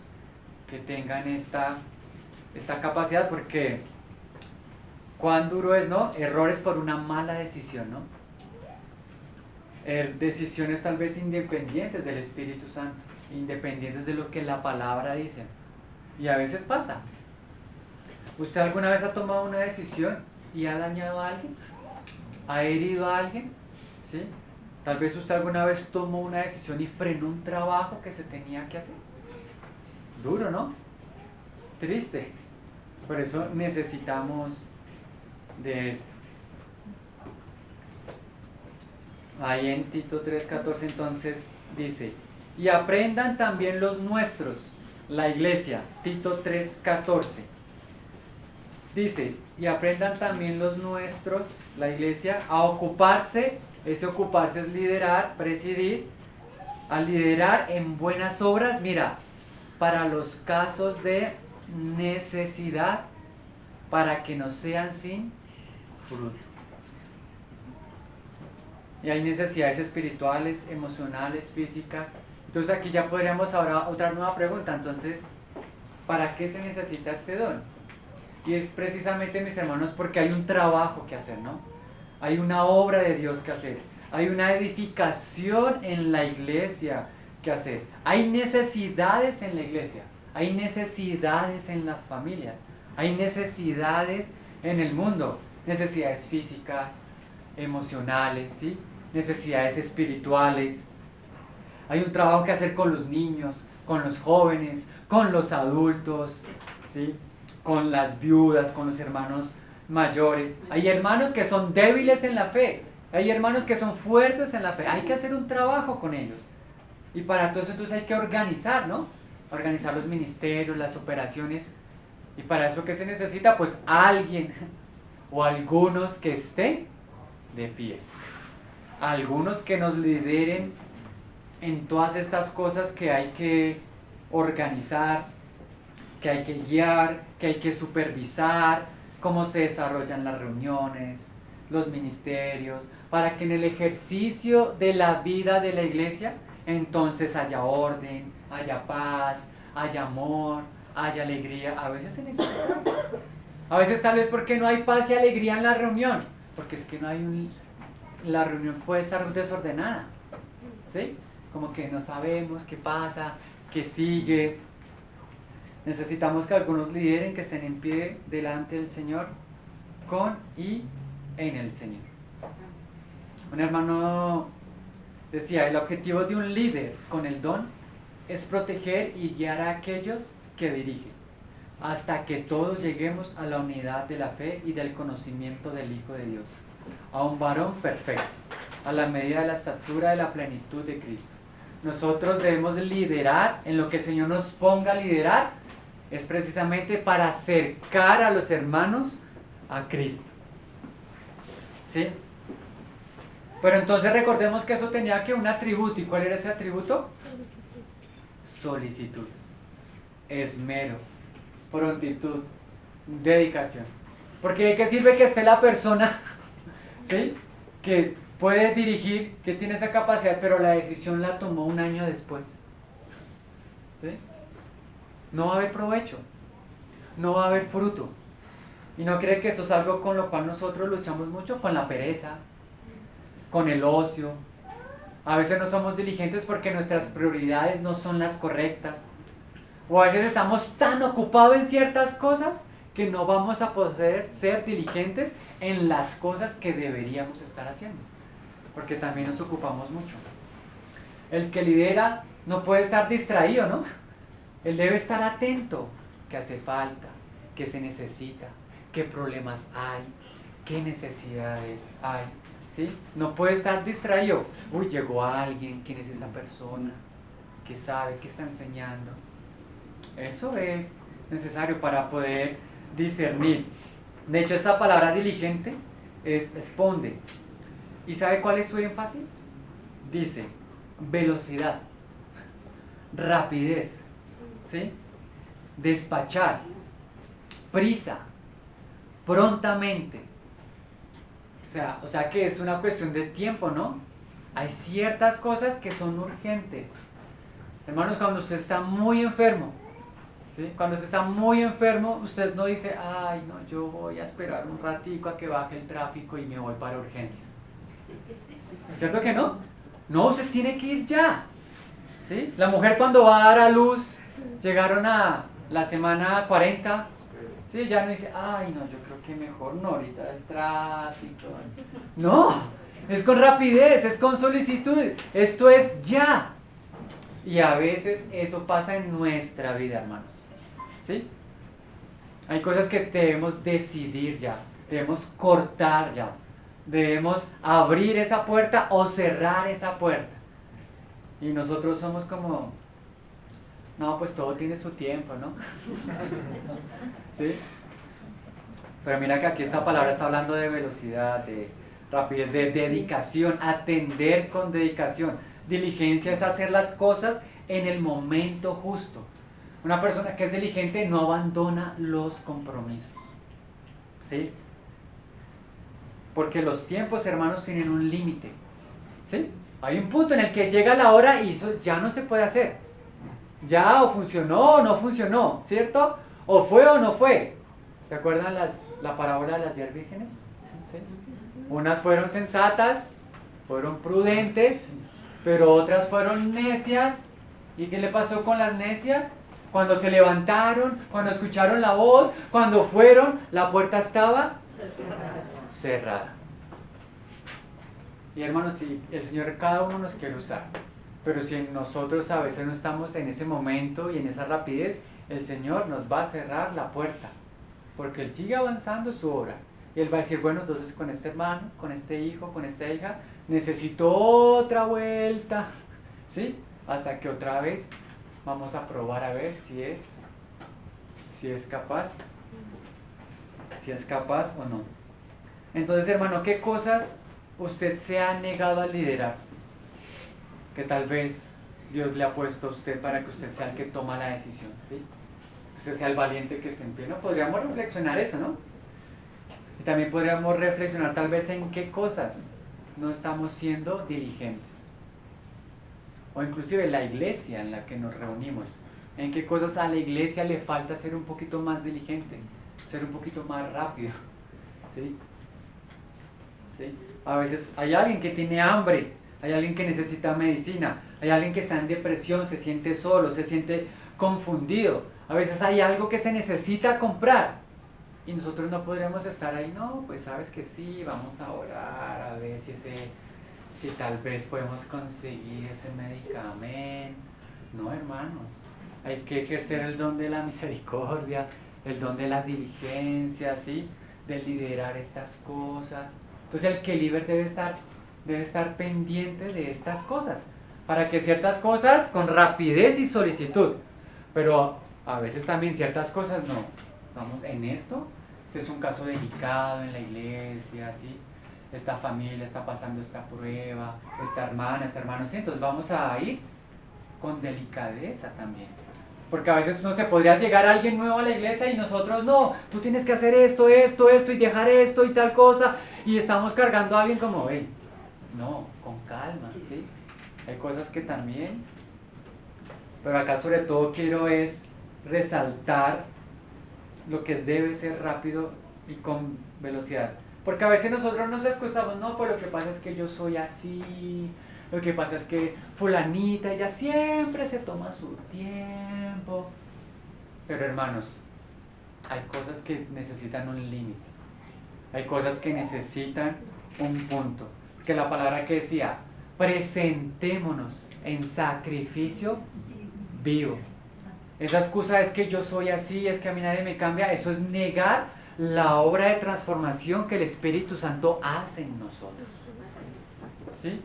que tengan esta capacidad, porque cuán duro es, ¿no? Errores por una mala decisión, ¿no? Decisiones tal vez independientes del Espíritu Santo, independientes de lo que la palabra dice. Y a veces pasa. ¿Usted alguna vez ha tomado una decisión y ha dañado a alguien? ¿Ha herido a alguien? ¿Sí? Tal vez usted alguna vez tomó una decisión y frenó un trabajo que se tenía que hacer. Duro, ¿no? Triste. Por eso necesitamos de esto. Ahí en Tito 3:14 entonces dice, y aprendan también los nuestros, la iglesia, Tito 3:14. Dice, y aprendan también los nuestros, la iglesia, a ocuparse, ese ocuparse es liderar, presidir, a liderar en buenas obras, mira, para los casos de necesidad, para que no sean sin fruto. Y hay necesidades espirituales, emocionales, físicas. Entonces aquí ya podríamos ahora otra nueva pregunta. Entonces, ¿para qué se necesita este don? Y es precisamente, mis hermanos, porque hay un trabajo que hacer, ¿no? Hay una obra de Dios que hacer. Hay una edificación en la iglesia que hacer. Hay necesidades en la iglesia. Hay necesidades en las familias. Hay necesidades en el mundo. Necesidades físicas, emocionales, ¿sí? Necesidades espirituales. Hay un trabajo que hacer con los niños, con los jóvenes, con los adultos, ¿sí? Con las viudas, con los hermanos mayores. Hay hermanos que son débiles en la fe. Hay hermanos que son fuertes en la fe. Hay que hacer un trabajo con ellos. Y para todo eso entonces hay que organizar, ¿no? Organizar los ministerios, las operaciones. Y para eso, ¿qué se necesita? Pues alguien o algunos que estén de pie. Algunos que nos lideren en todas estas cosas que hay que organizar, que hay que guiar, que hay que supervisar, cómo se desarrollan las reuniones, los ministerios, para que en el ejercicio de la vida de la iglesia entonces haya orden, haya paz, haya amor, haya alegría. A veces se necesita eso. A veces tal vez porque no hay paz y alegría en la reunión, porque es que no hay la reunión puede estar desordenada, ¿sí? Como que no sabemos qué pasa, qué sigue. Necesitamos que algunos lideren, que estén en pie delante del Señor, con y en el Señor. Un hermano decía, el objetivo de un líder con el don es proteger y guiar a aquellos que dirigen, hasta que todos lleguemos a la unidad de la fe y del conocimiento del Hijo de Dios, a un varón perfecto, a la medida de la estatura de la plenitud de Cristo. Nosotros debemos liderar en lo que el Señor nos ponga a liderar, es precisamente para acercar a los hermanos a Cristo. ¿Sí? Pero entonces recordemos que eso tenía que un atributo. ¿Y cuál era ese atributo? Solicitud, esmero, prontitud, dedicación. Porque ¿de qué sirve que esté la persona, ¿sí?, que puede dirigir, que tiene esa capacidad, pero la decisión la tomó un año después? ¿Sí? No va a haber provecho, no va a haber fruto. ¿Y no cree que esto es algo con lo cual nosotros luchamos mucho? Con la pereza, con el ocio. A veces no somos diligentes porque nuestras prioridades no son las correctas. O a veces estamos tan ocupados en ciertas cosas que no vamos a poder ser diligentes en las cosas que deberíamos estar haciendo. Porque también nos ocupamos mucho. El que lidera no puede estar distraído, ¿no? Él debe estar atento. ¿Qué hace falta? ¿Qué se necesita? ¿Qué problemas hay? ¿Qué necesidades hay? ¿Sí? No puede estar distraído. Uy, llegó alguien. ¿Quién es esa persona? ¿Qué sabe? ¿Qué está enseñando? Eso es necesario para poder discernir. De hecho, esta palabra diligente es responde. ¿Y sabe cuál es su énfasis? Dice velocidad, rapidez, ¿sí?, despachar, prisa, prontamente. O sea que es una cuestión de tiempo, ¿no? Hay ciertas cosas que son urgentes. Hermanos, cuando usted está muy enfermo, ¿sí?, cuando usted está muy enfermo, usted no dice, ay, no, yo voy a esperar un ratico a que baje el tráfico y me voy para urgencias. ¿Cierto que no? No, usted tiene que ir ya. ¿Sí? La mujer cuando va a dar a luz, llegaron a la semana 40, ¿sí? Ya no dice, ay, no, yo creo que mejor no, ahorita el tráfico. No, es con rapidez, es con solicitud, esto es ya. Y a veces eso pasa en nuestra vida, hermanos. ¿Sí? Hay cosas que debemos decidir ya, debemos cortar ya, debemos abrir esa puerta o cerrar esa puerta. Y nosotros somos como, no, pues todo tiene su tiempo, ¿no? ¿Sí? Pero mira que aquí esta palabra está hablando de velocidad, de rapidez, de dedicación, atender con dedicación. Diligencia es hacer las cosas en el momento justo. Una persona que es diligente no abandona los compromisos. ¿Sí? Porque los tiempos, hermanos, tienen un límite. ¿Sí? Hay un punto en el que llega la hora y eso ya no se puede hacer. Ya o funcionó o no funcionó, ¿cierto? O fue o no fue. ¿Se acuerdan la parábola de las 10 vírgenes? ¿Sí? Unas fueron sensatas, fueron prudentes, pero otras fueron necias. ¿Y qué le pasó con las necias? Cuando se levantaron, cuando escucharon la voz, cuando fueron, la puerta estaba cerrada. Y hermanos, si el Señor cada uno nos quiere usar, pero si nosotros a veces no estamos en ese momento y en esa rapidez, el Señor nos va a cerrar la puerta, porque Él sigue avanzando su obra. Y Él va a decir, bueno, entonces con este hermano, con este hijo, con esta hija, necesito otra vuelta, ¿sí? Hasta que otra vez vamos a probar a ver si es capaz o no. Entonces, hermano, ¿qué cosas usted se ha negado a liderar? Que tal vez Dios le ha puesto a usted para que usted sea el que toma la decisión, ¿sí? Usted sea el valiente que esté en pie, ¿no? Podríamos reflexionar eso, ¿no? Y también podríamos reflexionar tal vez en qué cosas no estamos siendo diligentes. O inclusive la iglesia en la que nos reunimos. En qué cosas a la iglesia le falta ser un poquito más diligente, ser un poquito más rápido, ¿sí? ¿Sí? A veces hay alguien que tiene hambre, hay alguien que necesita medicina, hay alguien que está en depresión, se siente solo, se siente confundido. A veces hay algo que se necesita comprar y nosotros no podríamos estar ahí, no, pues sabes que sí, vamos a orar a ver si tal vez podemos conseguir ese medicamento. No, hermanos, hay que ejercer el don de la misericordia, el don de la diligencia, ¿sí? De liderar estas cosas. Entonces el Keliever debe estar pendiente de estas cosas, para que ciertas cosas con rapidez y solicitud, pero a veces también ciertas cosas no. Vamos, en esto, este es un caso delicado en la iglesia, ¿sí? Esta familia está pasando esta prueba, esta hermana, este hermano, ¿sí? Entonces vamos a ir con delicadeza también, Porque a veces no se podría llegar alguien nuevo a la iglesia y nosotros no, tú tienes que hacer esto, esto, esto y dejar esto y tal cosa. Y estamos cargando a alguien como, hey, no, con calma, ¿sí? Hay cosas que también, pero acá sobre todo quiero es resaltar lo que debe ser rápido y con velocidad. Porque a veces nosotros nos excusamos, no, pues lo que pasa es que yo soy así, lo que pasa es que fulanita, ella siempre se toma su tiempo. Pero hermanos, hay cosas que necesitan un límite, hay cosas que necesitan un punto. Porque la palabra que decía, presentémonos en sacrificio vivo. Esa excusa es que yo soy así, es que a mí nadie me cambia, eso es negar la obra de transformación que el Espíritu Santo hace en nosotros. ¿Sí?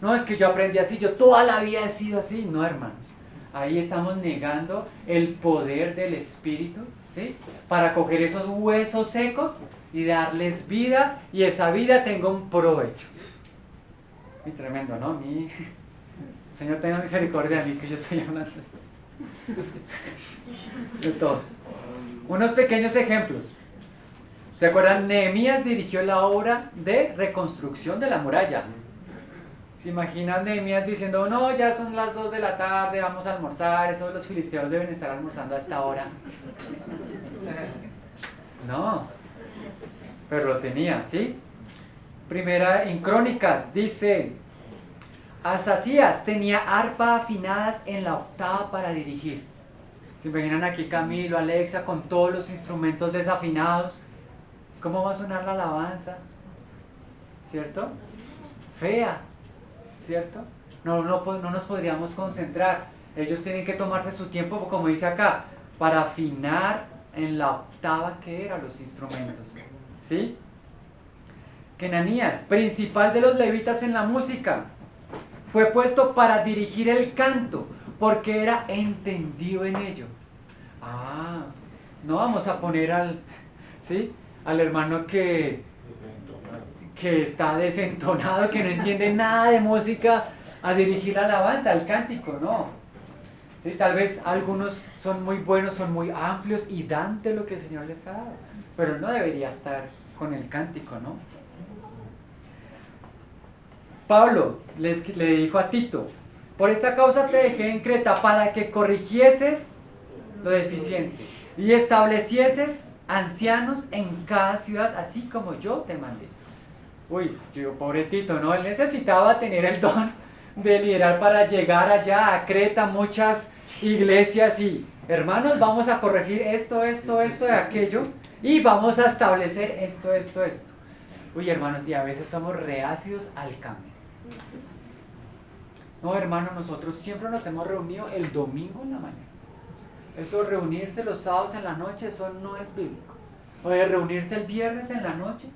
No es que yo aprendí así, yo toda la vida he sido así. No, hermanos. Ahí estamos negando el poder del Espíritu, ¿sí? Para coger esos huesos secos y darles vida, y esa vida tenga un provecho. Y tremendo, ¿no? Señor, tenga misericordia de mí, que yo estoy hablando así. De todos. Unos pequeños ejemplos. ¿Se acuerdan? Nehemías dirigió la obra de reconstrucción de la muralla. ¿Se imaginan Nehemías diciendo, no, ya son las 2 de la tarde, vamos a almorzar, esos los filisteos deben estar almorzando a esta hora? No, pero lo tenía, ¿sí? Primera en Crónicas dice, Asasías tenía arpa afinadas en la octava para dirigir. ¿Se imaginan aquí Camilo, Alexa, con todos los instrumentos desafinados? ¿Cómo va a sonar la alabanza? ¿Cierto? Fea, ¿cierto? No nos podríamos concentrar. Ellos tienen que tomarse su tiempo, como dice acá, para afinar en la octava que eran los instrumentos. ¿Sí? Kenanías, principal de los levitas en la música, fue puesto para dirigir el canto, porque era entendido en ello. Ah, no vamos a poner al hermano que está desentonado, que no entiende nada de música, a dirigir la alabanza, al cántico, no. ¿Sí? Tal vez algunos son muy buenos, son muy amplios y dan de lo que el Señor les ha dado, pero no debería estar con el cántico, ¿no? Pablo le dijo a Tito, por esta causa te dejé en Creta para que corrigieses lo deficiente y establecieses ancianos en cada ciudad, así como yo te mandé. Uy, yo pobre Tito, ¿no? Él necesitaba tener el don de liderar para llegar allá a Creta, muchas iglesias y hermanos, vamos a corregir esto, de aquello y vamos a establecer esto. Uy, hermanos, y a veces somos reacios al cambio. No, hermano, nosotros siempre nos hemos reunido el domingo en la mañana. Eso de reunirse los sábados en la noche, eso no es bíblico. O de reunirse el viernes en la noche.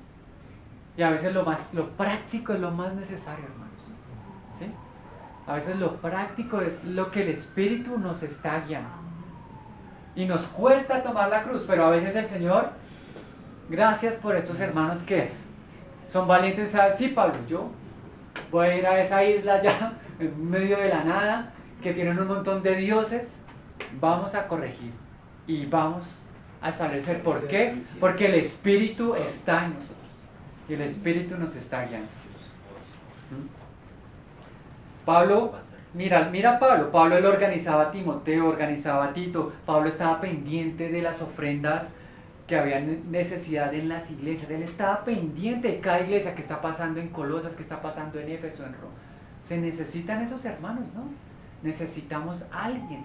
Y a veces lo práctico es lo más necesario, hermanos. ¿Sí? A veces lo práctico es lo que el Espíritu nos está guiando. Y nos cuesta tomar la cruz, pero a veces el Señor, gracias por estos hermanos que son valientes, ¿sabes? Sí, Pablo, yo voy a ir a esa isla allá, en medio de la nada, que tienen un montón de dioses. Vamos a corregir y vamos a establecer. ¿Por qué? Porque el Espíritu está en nosotros y el Espíritu nos está guiando. Pablo, mira Pablo él organizaba a Timoteo, organizaba a Tito. Pablo estaba pendiente de las ofrendas que había necesidad en las iglesias. Él estaba pendiente de cada iglesia, que está pasando en Colosas, que está pasando en Éfeso, en Roma. Se necesitan esos hermanos, ¿no? Necesitamos a alguien,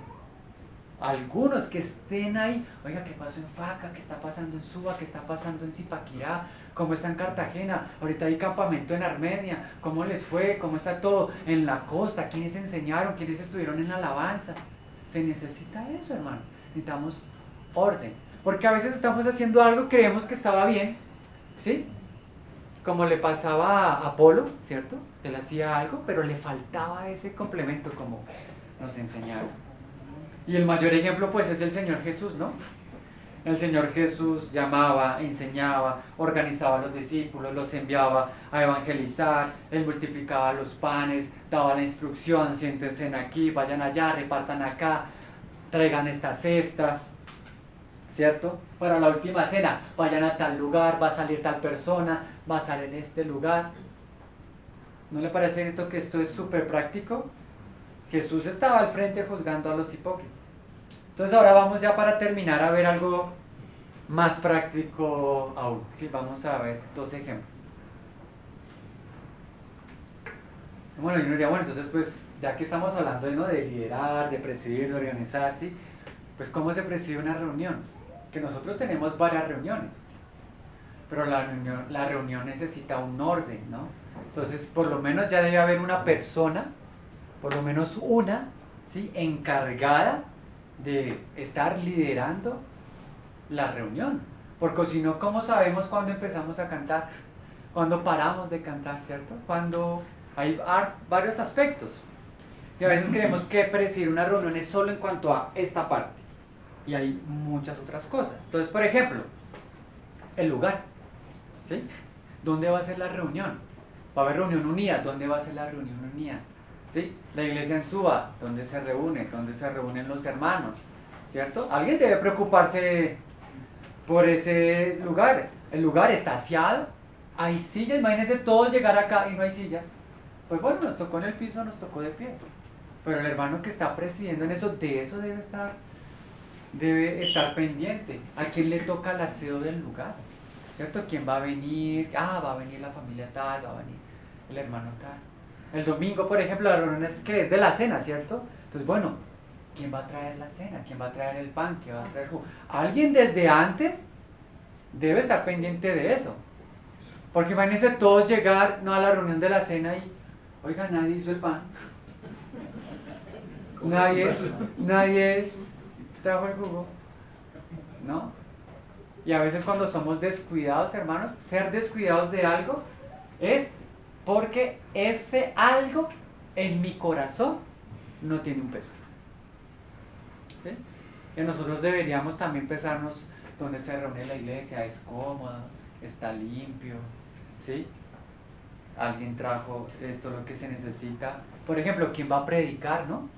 algunos que estén ahí. Oiga, ¿qué pasó en Faca? ¿Qué está pasando en Suba? ¿Qué está pasando en Zipaquirá? ¿Cómo está en Cartagena? Ahorita hay campamento en Armenia. ¿Cómo les fue? ¿Cómo está todo? En la costa, ¿quiénes enseñaron? ¿Quiénes estuvieron en la alabanza? Se necesita eso, hermano. Necesitamos orden. Porque a veces estamos haciendo algo, creemos que estaba bien, ¿sí? Como le pasaba a Apolo, ¿cierto? Él hacía algo, pero le faltaba ese complemento, como nos enseñaron. Y el mayor ejemplo, pues, es el Señor Jesús, ¿no? El Señor Jesús llamaba, enseñaba, organizaba a los discípulos, los enviaba a evangelizar, Él multiplicaba los panes, daba la instrucción, siéntense aquí, vayan allá, repartan acá. traigan estas cestas, ¿cierto? Para la última cena, vayan a tal lugar, va a salir tal persona, va a salir en este lugar. ¿No le parece esto que esto es súper práctico? Jesús estaba al frente juzgando a los hipócritas. Entonces ahora vamos ya para terminar a ver algo más práctico aún. Sí, vamos a ver dos ejemplos. Bueno, yo diría, bueno, entonces pues ya que estamos hablando, ¿no?, de liderar, de presidir, de organizar, ¿sí?, pues ¿cómo se preside una reunión? Que nosotros tenemos varias reuniones, pero la reunión necesita un orden, ¿no? Entonces por lo menos ya debe haber una persona, por lo menos una, ¿sí?, encargada de estar liderando la reunión, porque si no, ¿cómo sabemos cuándo empezamos a cantar? Cuándo paramos de cantar, ¿cierto? Cuando hay varios aspectos. Y a veces creemos que presidir una reunión es solo en cuanto a esta parte. Y hay muchas otras cosas. Entonces, por ejemplo, el lugar, ¿sí? ¿Dónde va a ser la reunión? Va a haber reunión unida. ¿Dónde va a ser la reunión unida? ¿Sí? La iglesia en Suba, ¿dónde se reúne? ¿Dónde se reúnen los hermanos? ¿Cierto? Alguien debe preocuparse por ese lugar. El lugar está aseado. Hay sillas. Imagínense todos llegar acá y no hay sillas. Pues bueno, nos tocó en el piso, nos tocó de pie. Pero el hermano que está presidiendo en eso, de eso debe estar pendiente. ¿A quién le toca el aseo del lugar? ¿Cierto? ¿Quién va a venir? Va a venir la familia tal, va a venir el hermano tal. El domingo, por ejemplo, la reunión es que es de la cena, ¿cierto? Entonces, bueno, ¿quién va a traer la cena? ¿Quién va a traer el pan? ¿Quién va a traer el jugo? Alguien desde antes debe estar pendiente de eso. Porque imagínense todos llegar, no, a la reunión de la cena y, oiga, nadie hizo el pan. Nadie trajo el jugo, ¿no? Y a veces cuando somos descuidados, hermanos, ser descuidados de algo es porque ese algo en mi corazón no tiene un peso, ¿sí? Y nosotros deberíamos también pesarnos donde se reúne la iglesia, es cómodo, está limpio, ¿sí? Alguien trajo esto, lo que se necesita. Por ejemplo, ¿quién va a predicar, no?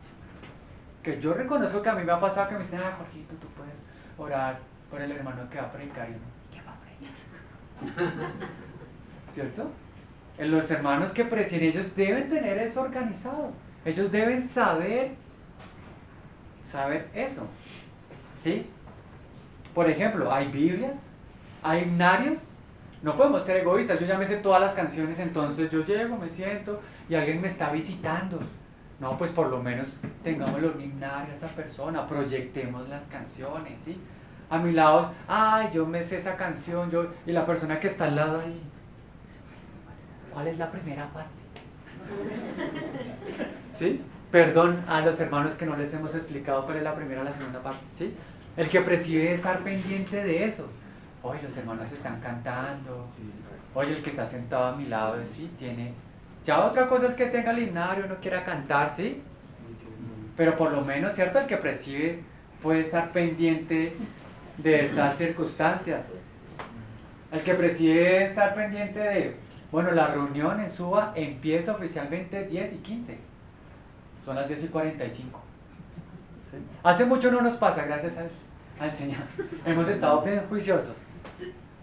Que yo reconozco que a mí me ha pasado que me dicen, Jorgito, tú puedes orar por el hermano que va a predicar. Y yo, ¿quién va a predicar? ¿Cierto? Los hermanos que presiden, ellos deben tener eso organizado. Ellos deben saber eso. ¿Sí? Por ejemplo, hay Biblias, hay himnarios. No podemos ser egoístas. Yo ya me sé todas las canciones, entonces yo llego, me siento y alguien me está visitando. No, pues por lo menos tengamos un himnario a esa persona, proyectemos las canciones, ¿sí? A mi lado, yo me sé esa canción, y la persona que está al lado ahí, ¿cuál es la primera parte? ¿Sí? Perdón a los hermanos que no les hemos explicado cuál es la primera y la segunda parte, ¿sí? El que preside debe estar pendiente de eso. Oye, los hermanos están cantando. Oye, el que está sentado a mi lado, ¿sí? Tiene... Ya otra cosa es que tenga el himnario, no quiera cantar, ¿sí? Pero por lo menos, ¿cierto? El que preside puede estar pendiente de estas circunstancias. El que preside debe estar pendiente de, bueno, la reunión en Suba empieza oficialmente 10 y 15. Son las 10 y 45. ¿Sí? Hace mucho no nos pasa, gracias al Señor. Hemos estado bien juiciosos.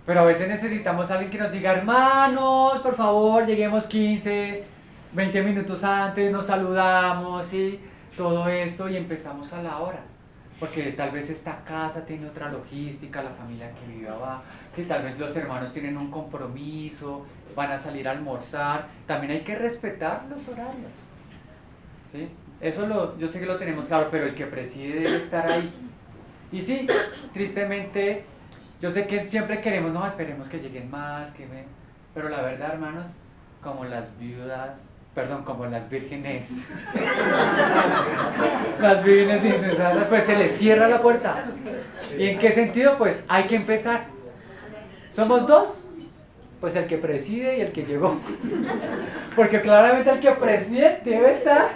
Pero a veces necesitamos a alguien que nos diga, hermanos, por favor, lleguemos 15, 20 minutos antes, nos saludamos, ¿sí? Todo esto y empezamos a la hora. Porque tal vez esta casa tiene otra logística, la familia que vive abajo, ¿sí? Tal vez los hermanos tienen un compromiso, van a salir a almorzar. También hay que respetar los horarios, ¿sí? Eso yo sé que lo tenemos claro, pero el que preside debe estar ahí. Y sí, tristemente... Yo sé que siempre queremos, no, esperemos que lleguen más, pero la verdad, hermanos, como las vírgenes, las vírgenes insensatas, pues se les cierra la puerta. ¿Y en qué sentido? Pues hay que empezar. ¿Somos dos? Pues el que preside y el que llegó. Porque claramente el que preside debe estar,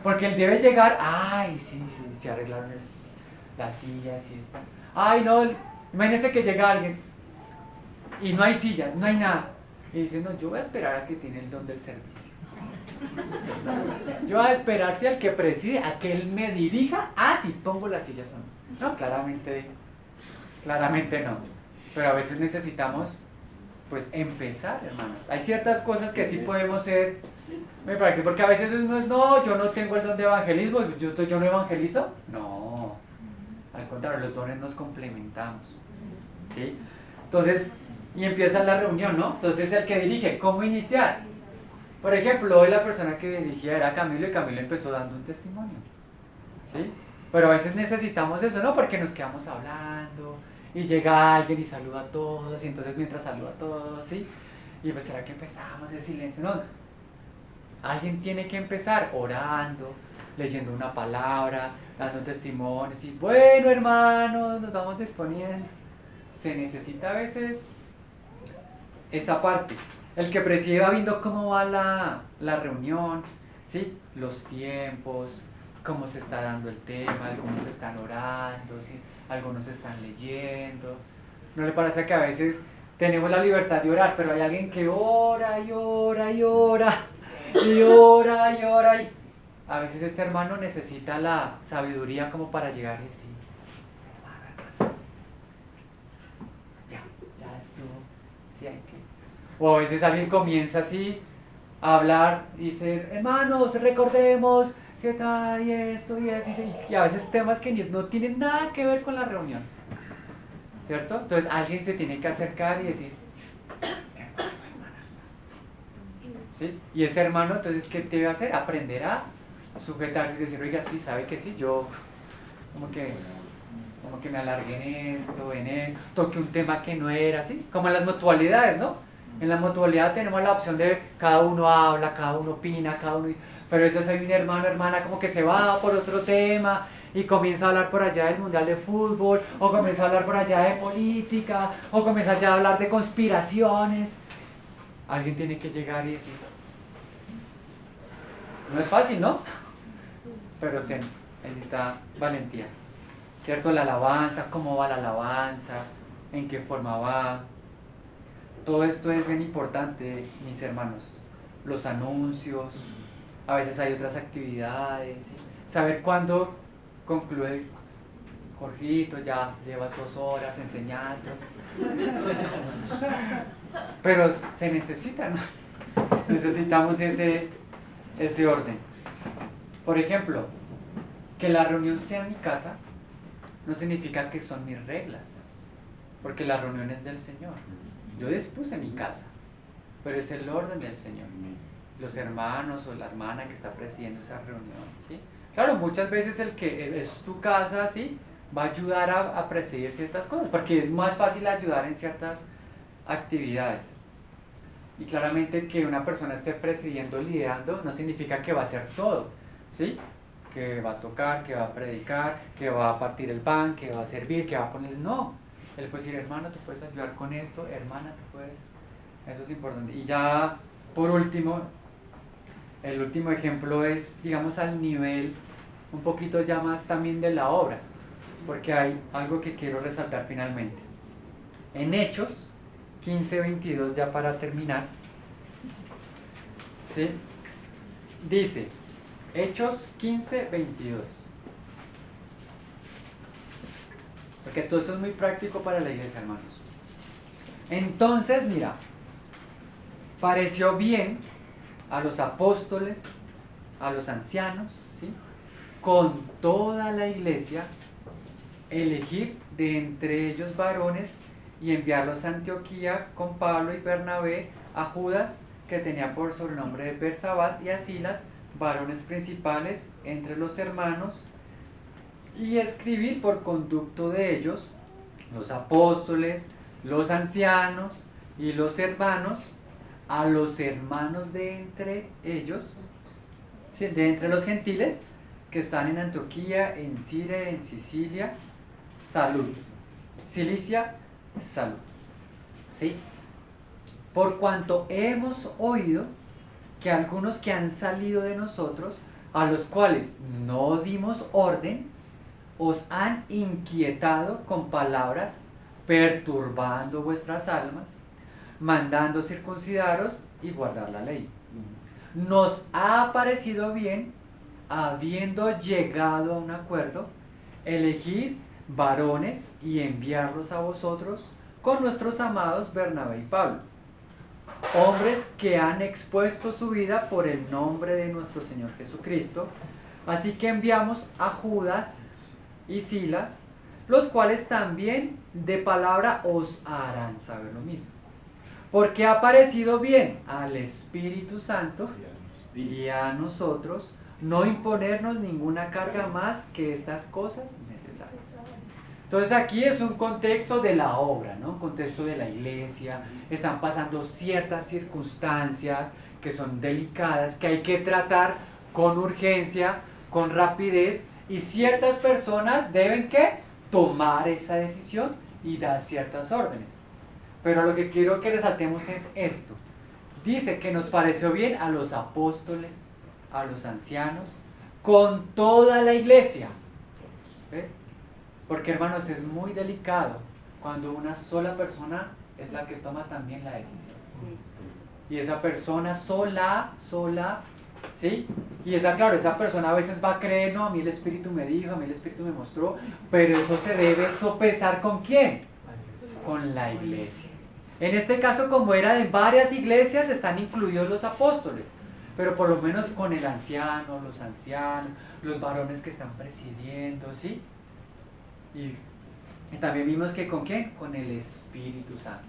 porque él debe llegar, sí, se arreglaron las sillas, sí están. No, imagínense que llega alguien y no hay sillas, no hay nada. Y dice, no, yo voy a esperar a que tiene el don del servicio. Yo voy a esperar si al que preside, a que él me dirija y pongo las sillas o no. No, claramente no. Pero a veces necesitamos pues empezar, hermanos. Hay ciertas cosas que sí podemos ser, porque a veces uno es, no, yo no tengo el don de evangelismo, yo no evangelizo. No, al contrario, los dones nos complementamos. ¿Sí? Entonces, y empieza la reunión, ¿no? Entonces el que dirige, ¿cómo iniciar? Por ejemplo, hoy la persona que dirigía era Camilo y Camilo empezó dando un testimonio. ¿Sí? Pero a veces necesitamos eso, ¿no? Porque nos quedamos hablando y llega alguien y saluda a todos y entonces mientras saluda a todos, ¿sí? Y pues será que empezamos el silencio, ¿no? Alguien tiene que empezar orando, leyendo una palabra, dando testimonios y bueno hermanos, nos vamos disponiendo. Se necesita a veces esa parte. El que preside va viendo cómo va la reunión, ¿sí? Los tiempos, cómo se está dando el tema, algunos están orando, ¿sí? Algunos están leyendo. ¿No le parece que a veces tenemos la libertad de orar, pero hay alguien que ora y ora y ora y ora y ora y a veces este hermano necesita la sabiduría como para llegar y decir, hermano, ya estuvo, ¿sí? Hay que... O a veces alguien comienza así a hablar y dice, hermanos, recordemos qué tal y esto y eso, y a veces temas que no tienen nada que ver con la reunión, ¿cierto? Entonces alguien se tiene que acercar y decir, ¿sí? Y este hermano, entonces, ¿qué debe hacer? Aprender a sujetarse y decir, oiga, sí, sabe que sí, yo como que me alargué en esto, toqué un tema que no era, ¿sí? Como en las mutualidades, ¿no? En la mutualidad tenemos la opción de cada uno habla, cada uno opina, pero a veces hay un hermano, hermana como que se va por otro tema y comienza a hablar por allá del mundial de fútbol, o comienza a hablar por allá de política, o comienza ya a hablar de conspiraciones. Alguien tiene que llegar y decir, no es fácil, ¿no? Pero se necesita valentía, ¿cierto? La alabanza, cómo va la alabanza, en qué forma va. Todo esto es bien importante, mis hermanos. Los anuncios, a veces hay otras actividades, ¿sí? Saber cuándo concluye. Jorgito, ya llevas 2 horas enseñando. Pero se necesita, ¿no? Necesitamos ese orden. Por ejemplo, que la reunión sea en mi casa no significa que son mis reglas, porque la reunión es del Señor. Yo dispuse mi casa, pero es el orden del Señor. Los hermanos o la hermana que está presidiendo esa reunión, ¿sí? Claro, muchas veces el que es tu casa, ¿sí? Va a ayudar a presidir ciertas cosas, porque es más fácil ayudar en ciertas actividades. Y claramente que una persona esté presidiendo, liderando, no significa que va a hacer todo, ¿sí? Que va a tocar, que va a predicar, que va a partir el pan, que va a servir, que va a poner... No, él puede decir, hermano, tú puedes ayudar con esto, hermana, tú puedes... Eso es importante. Y ya, por último, el último ejemplo es, digamos, al nivel un poquito ya más también de la obra, porque hay algo que quiero resaltar finalmente. En Hechos 15:22, ya para terminar, ¿sí? Dice, Hechos 15:22, porque todo esto es muy práctico para la iglesia, hermanos. Entonces, mira, pareció bien a los apóstoles, a los ancianos, ¿sí? Con toda la iglesia, elegir de entre ellos varones y enviarlos a Antioquía con Pablo y Bernabé, a Judas, que tenía por sobrenombre de Bersabás, y a Silas, varones principales entre los hermanos, y escribir por conducto de ellos, los apóstoles, los ancianos y los hermanos, a los hermanos de entre ellos, de entre los gentiles que están en Antioquía, en Siria, en Sicilia, salud. Cilicia, salud. ¿Sí? Por cuanto hemos oído que algunos que han salido de nosotros, a los cuales no dimos orden, os han inquietado con palabras, perturbando vuestras almas, mandando circuncidaros y guardar la ley. Nos ha parecido bien, habiendo llegado a un acuerdo, elegir varones y enviarlos a vosotros con nuestros amados Bernabé y Pablo, hombres que han expuesto su vida por el nombre de nuestro Señor Jesucristo. Así que enviamos a Judas y Silas, los cuales también de palabra os harán saber lo mismo. Porque ha parecido bien al Espíritu Santo y a nosotros no imponernos ninguna carga más que estas cosas necesarias. Entonces aquí es un contexto de la obra, ¿no? Un contexto de la iglesia. Están pasando ciertas circunstancias que son delicadas, que hay que tratar con urgencia, con rapidez, y ciertas personas deben ¿qué? Tomar esa decisión y dar ciertas órdenes. Pero lo que quiero que resaltemos es esto. Dice que nos pareció bien a los apóstoles, a los ancianos, con toda la iglesia. ¿Ves? Porque, hermanos, es muy delicado cuando una sola persona es la que toma también la decisión. Y esa persona sola, ¿sí? Y claro, esa persona a veces va a creer, no, a mí el Espíritu me dijo, a mí el Espíritu me mostró, pero eso se debe sopesar ¿con quién? Con la iglesia. En este caso, como era de varias iglesias, están incluidos los apóstoles, pero por lo menos con el anciano, los ancianos, los varones que están presidiendo, ¿sí? Y también vimos que ¿con quién? Con el Espíritu Santo.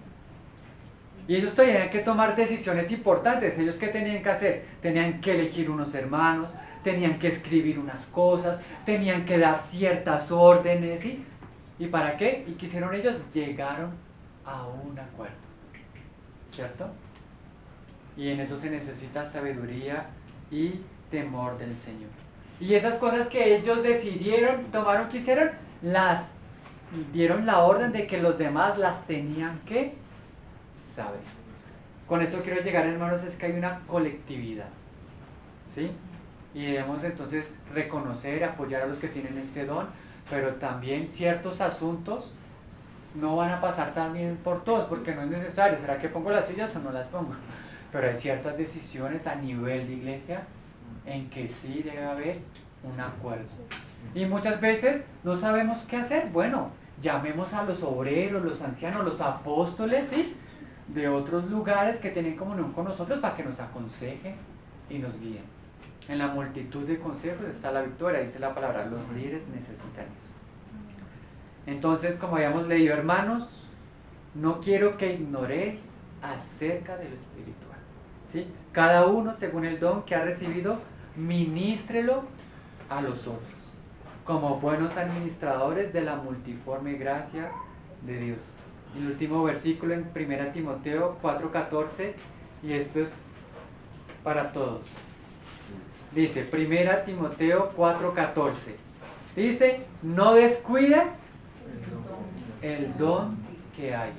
Y ellos tenían que tomar decisiones importantes. ¿Ellos qué tenían que hacer? Tenían que elegir unos hermanos, tenían que escribir unas cosas, tenían que dar ciertas órdenes, ¿sí? ¿Y para qué? ¿Y qué hicieron ellos? Llegaron a un acuerdo, ¿cierto? Y en eso se necesita sabiduría y temor del Señor. Y esas cosas que ellos decidieron, tomaron, ¿qué hicieron? Las dieron la orden de que los demás las tenían que saber. Con esto quiero llegar, hermanos, es que hay una colectividad, ¿sí? Y debemos entonces reconocer, apoyar a los que tienen este don, pero también ciertos asuntos no van a pasar también por todos, porque no es necesario. ¿Será que pongo las sillas o no las pongo? Pero hay ciertas decisiones a nivel de iglesia en que sí debe haber un acuerdo. Y muchas veces no sabemos qué hacer. Bueno, llamemos a los obreros, los ancianos, los apóstoles, ¿sí? De otros lugares que tienen comunión con nosotros para que nos aconsejen y nos guíen. En la multitud de consejos está la victoria, dice la palabra. Los líderes necesitan eso. Entonces, como habíamos leído, hermanos, no quiero que ignoréis acerca de lo espiritual, ¿sí? Cada uno, según el don que ha recibido, ministrelo a los otros, como buenos administradores de la multiforme gracia de Dios. Y el último versículo en 1 Timoteo 4:14, y esto es para todos. Dice, 1 Timoteo 4:14, dice, no descuides el don que hay.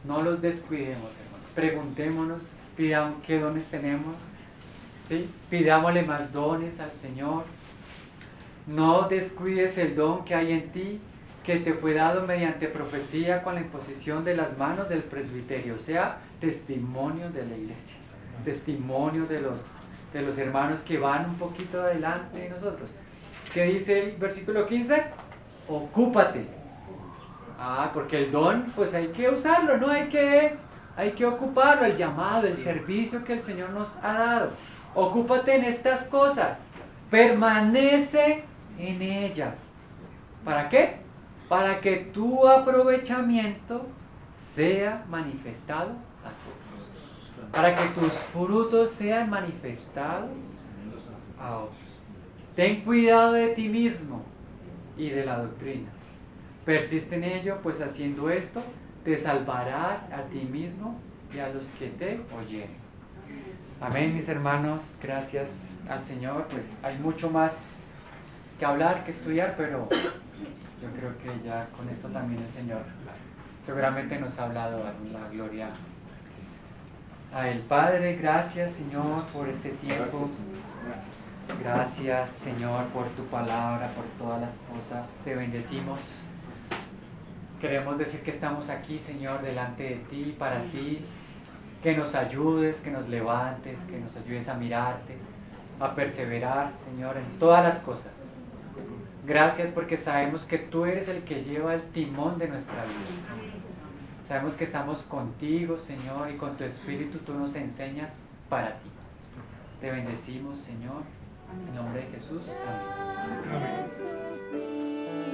No los descuidemos, hermanos. Preguntémonos, pidamos qué dones tenemos, ¿sí? Pidámosle más dones al Señor. No descuides el don que hay en ti, que te fue dado mediante profecía con la imposición de las manos del presbiterio, o sea, testimonio de la iglesia, testimonio de los hermanos que van un poquito adelante de nosotros. ¿Qué dice el versículo 15? Ocúpate. Porque el don, pues hay que usarlo, ¿no? Hay que ocuparlo, el llamado, el servicio que el Señor nos ha dado. Ocúpate en estas cosas, permanece en ellas. ¿Para qué? Para que tu aprovechamiento sea manifestado a todos. Para que tus frutos sean manifestados a otros. Ten cuidado de ti mismo y de la doctrina. Persiste en ello, pues haciendo esto, te salvarás a ti mismo y a los que te oyeren. Amén, mis hermanos, gracias al Señor. Pues hay mucho más que hablar, que estudiar, pero yo creo que ya con esto también el Señor seguramente nos ha hablado. La gloria a el Padre. Gracias, Señor, por este tiempo. Gracias, Señor, por tu palabra, por todas las cosas. Te bendecimos. Queremos decir que estamos aquí, Señor, delante de ti, para ti, que nos ayudes, que nos levantes, que nos ayudes a mirarte, a perseverar, Señor, en todas las cosas. Gracias porque sabemos que tú eres el que lleva el timón de nuestra vida. Sabemos que estamos contigo, Señor, y con tu Espíritu tú nos enseñas para ti. Te bendecimos, Señor, en nombre de Jesús. Amén. Amén.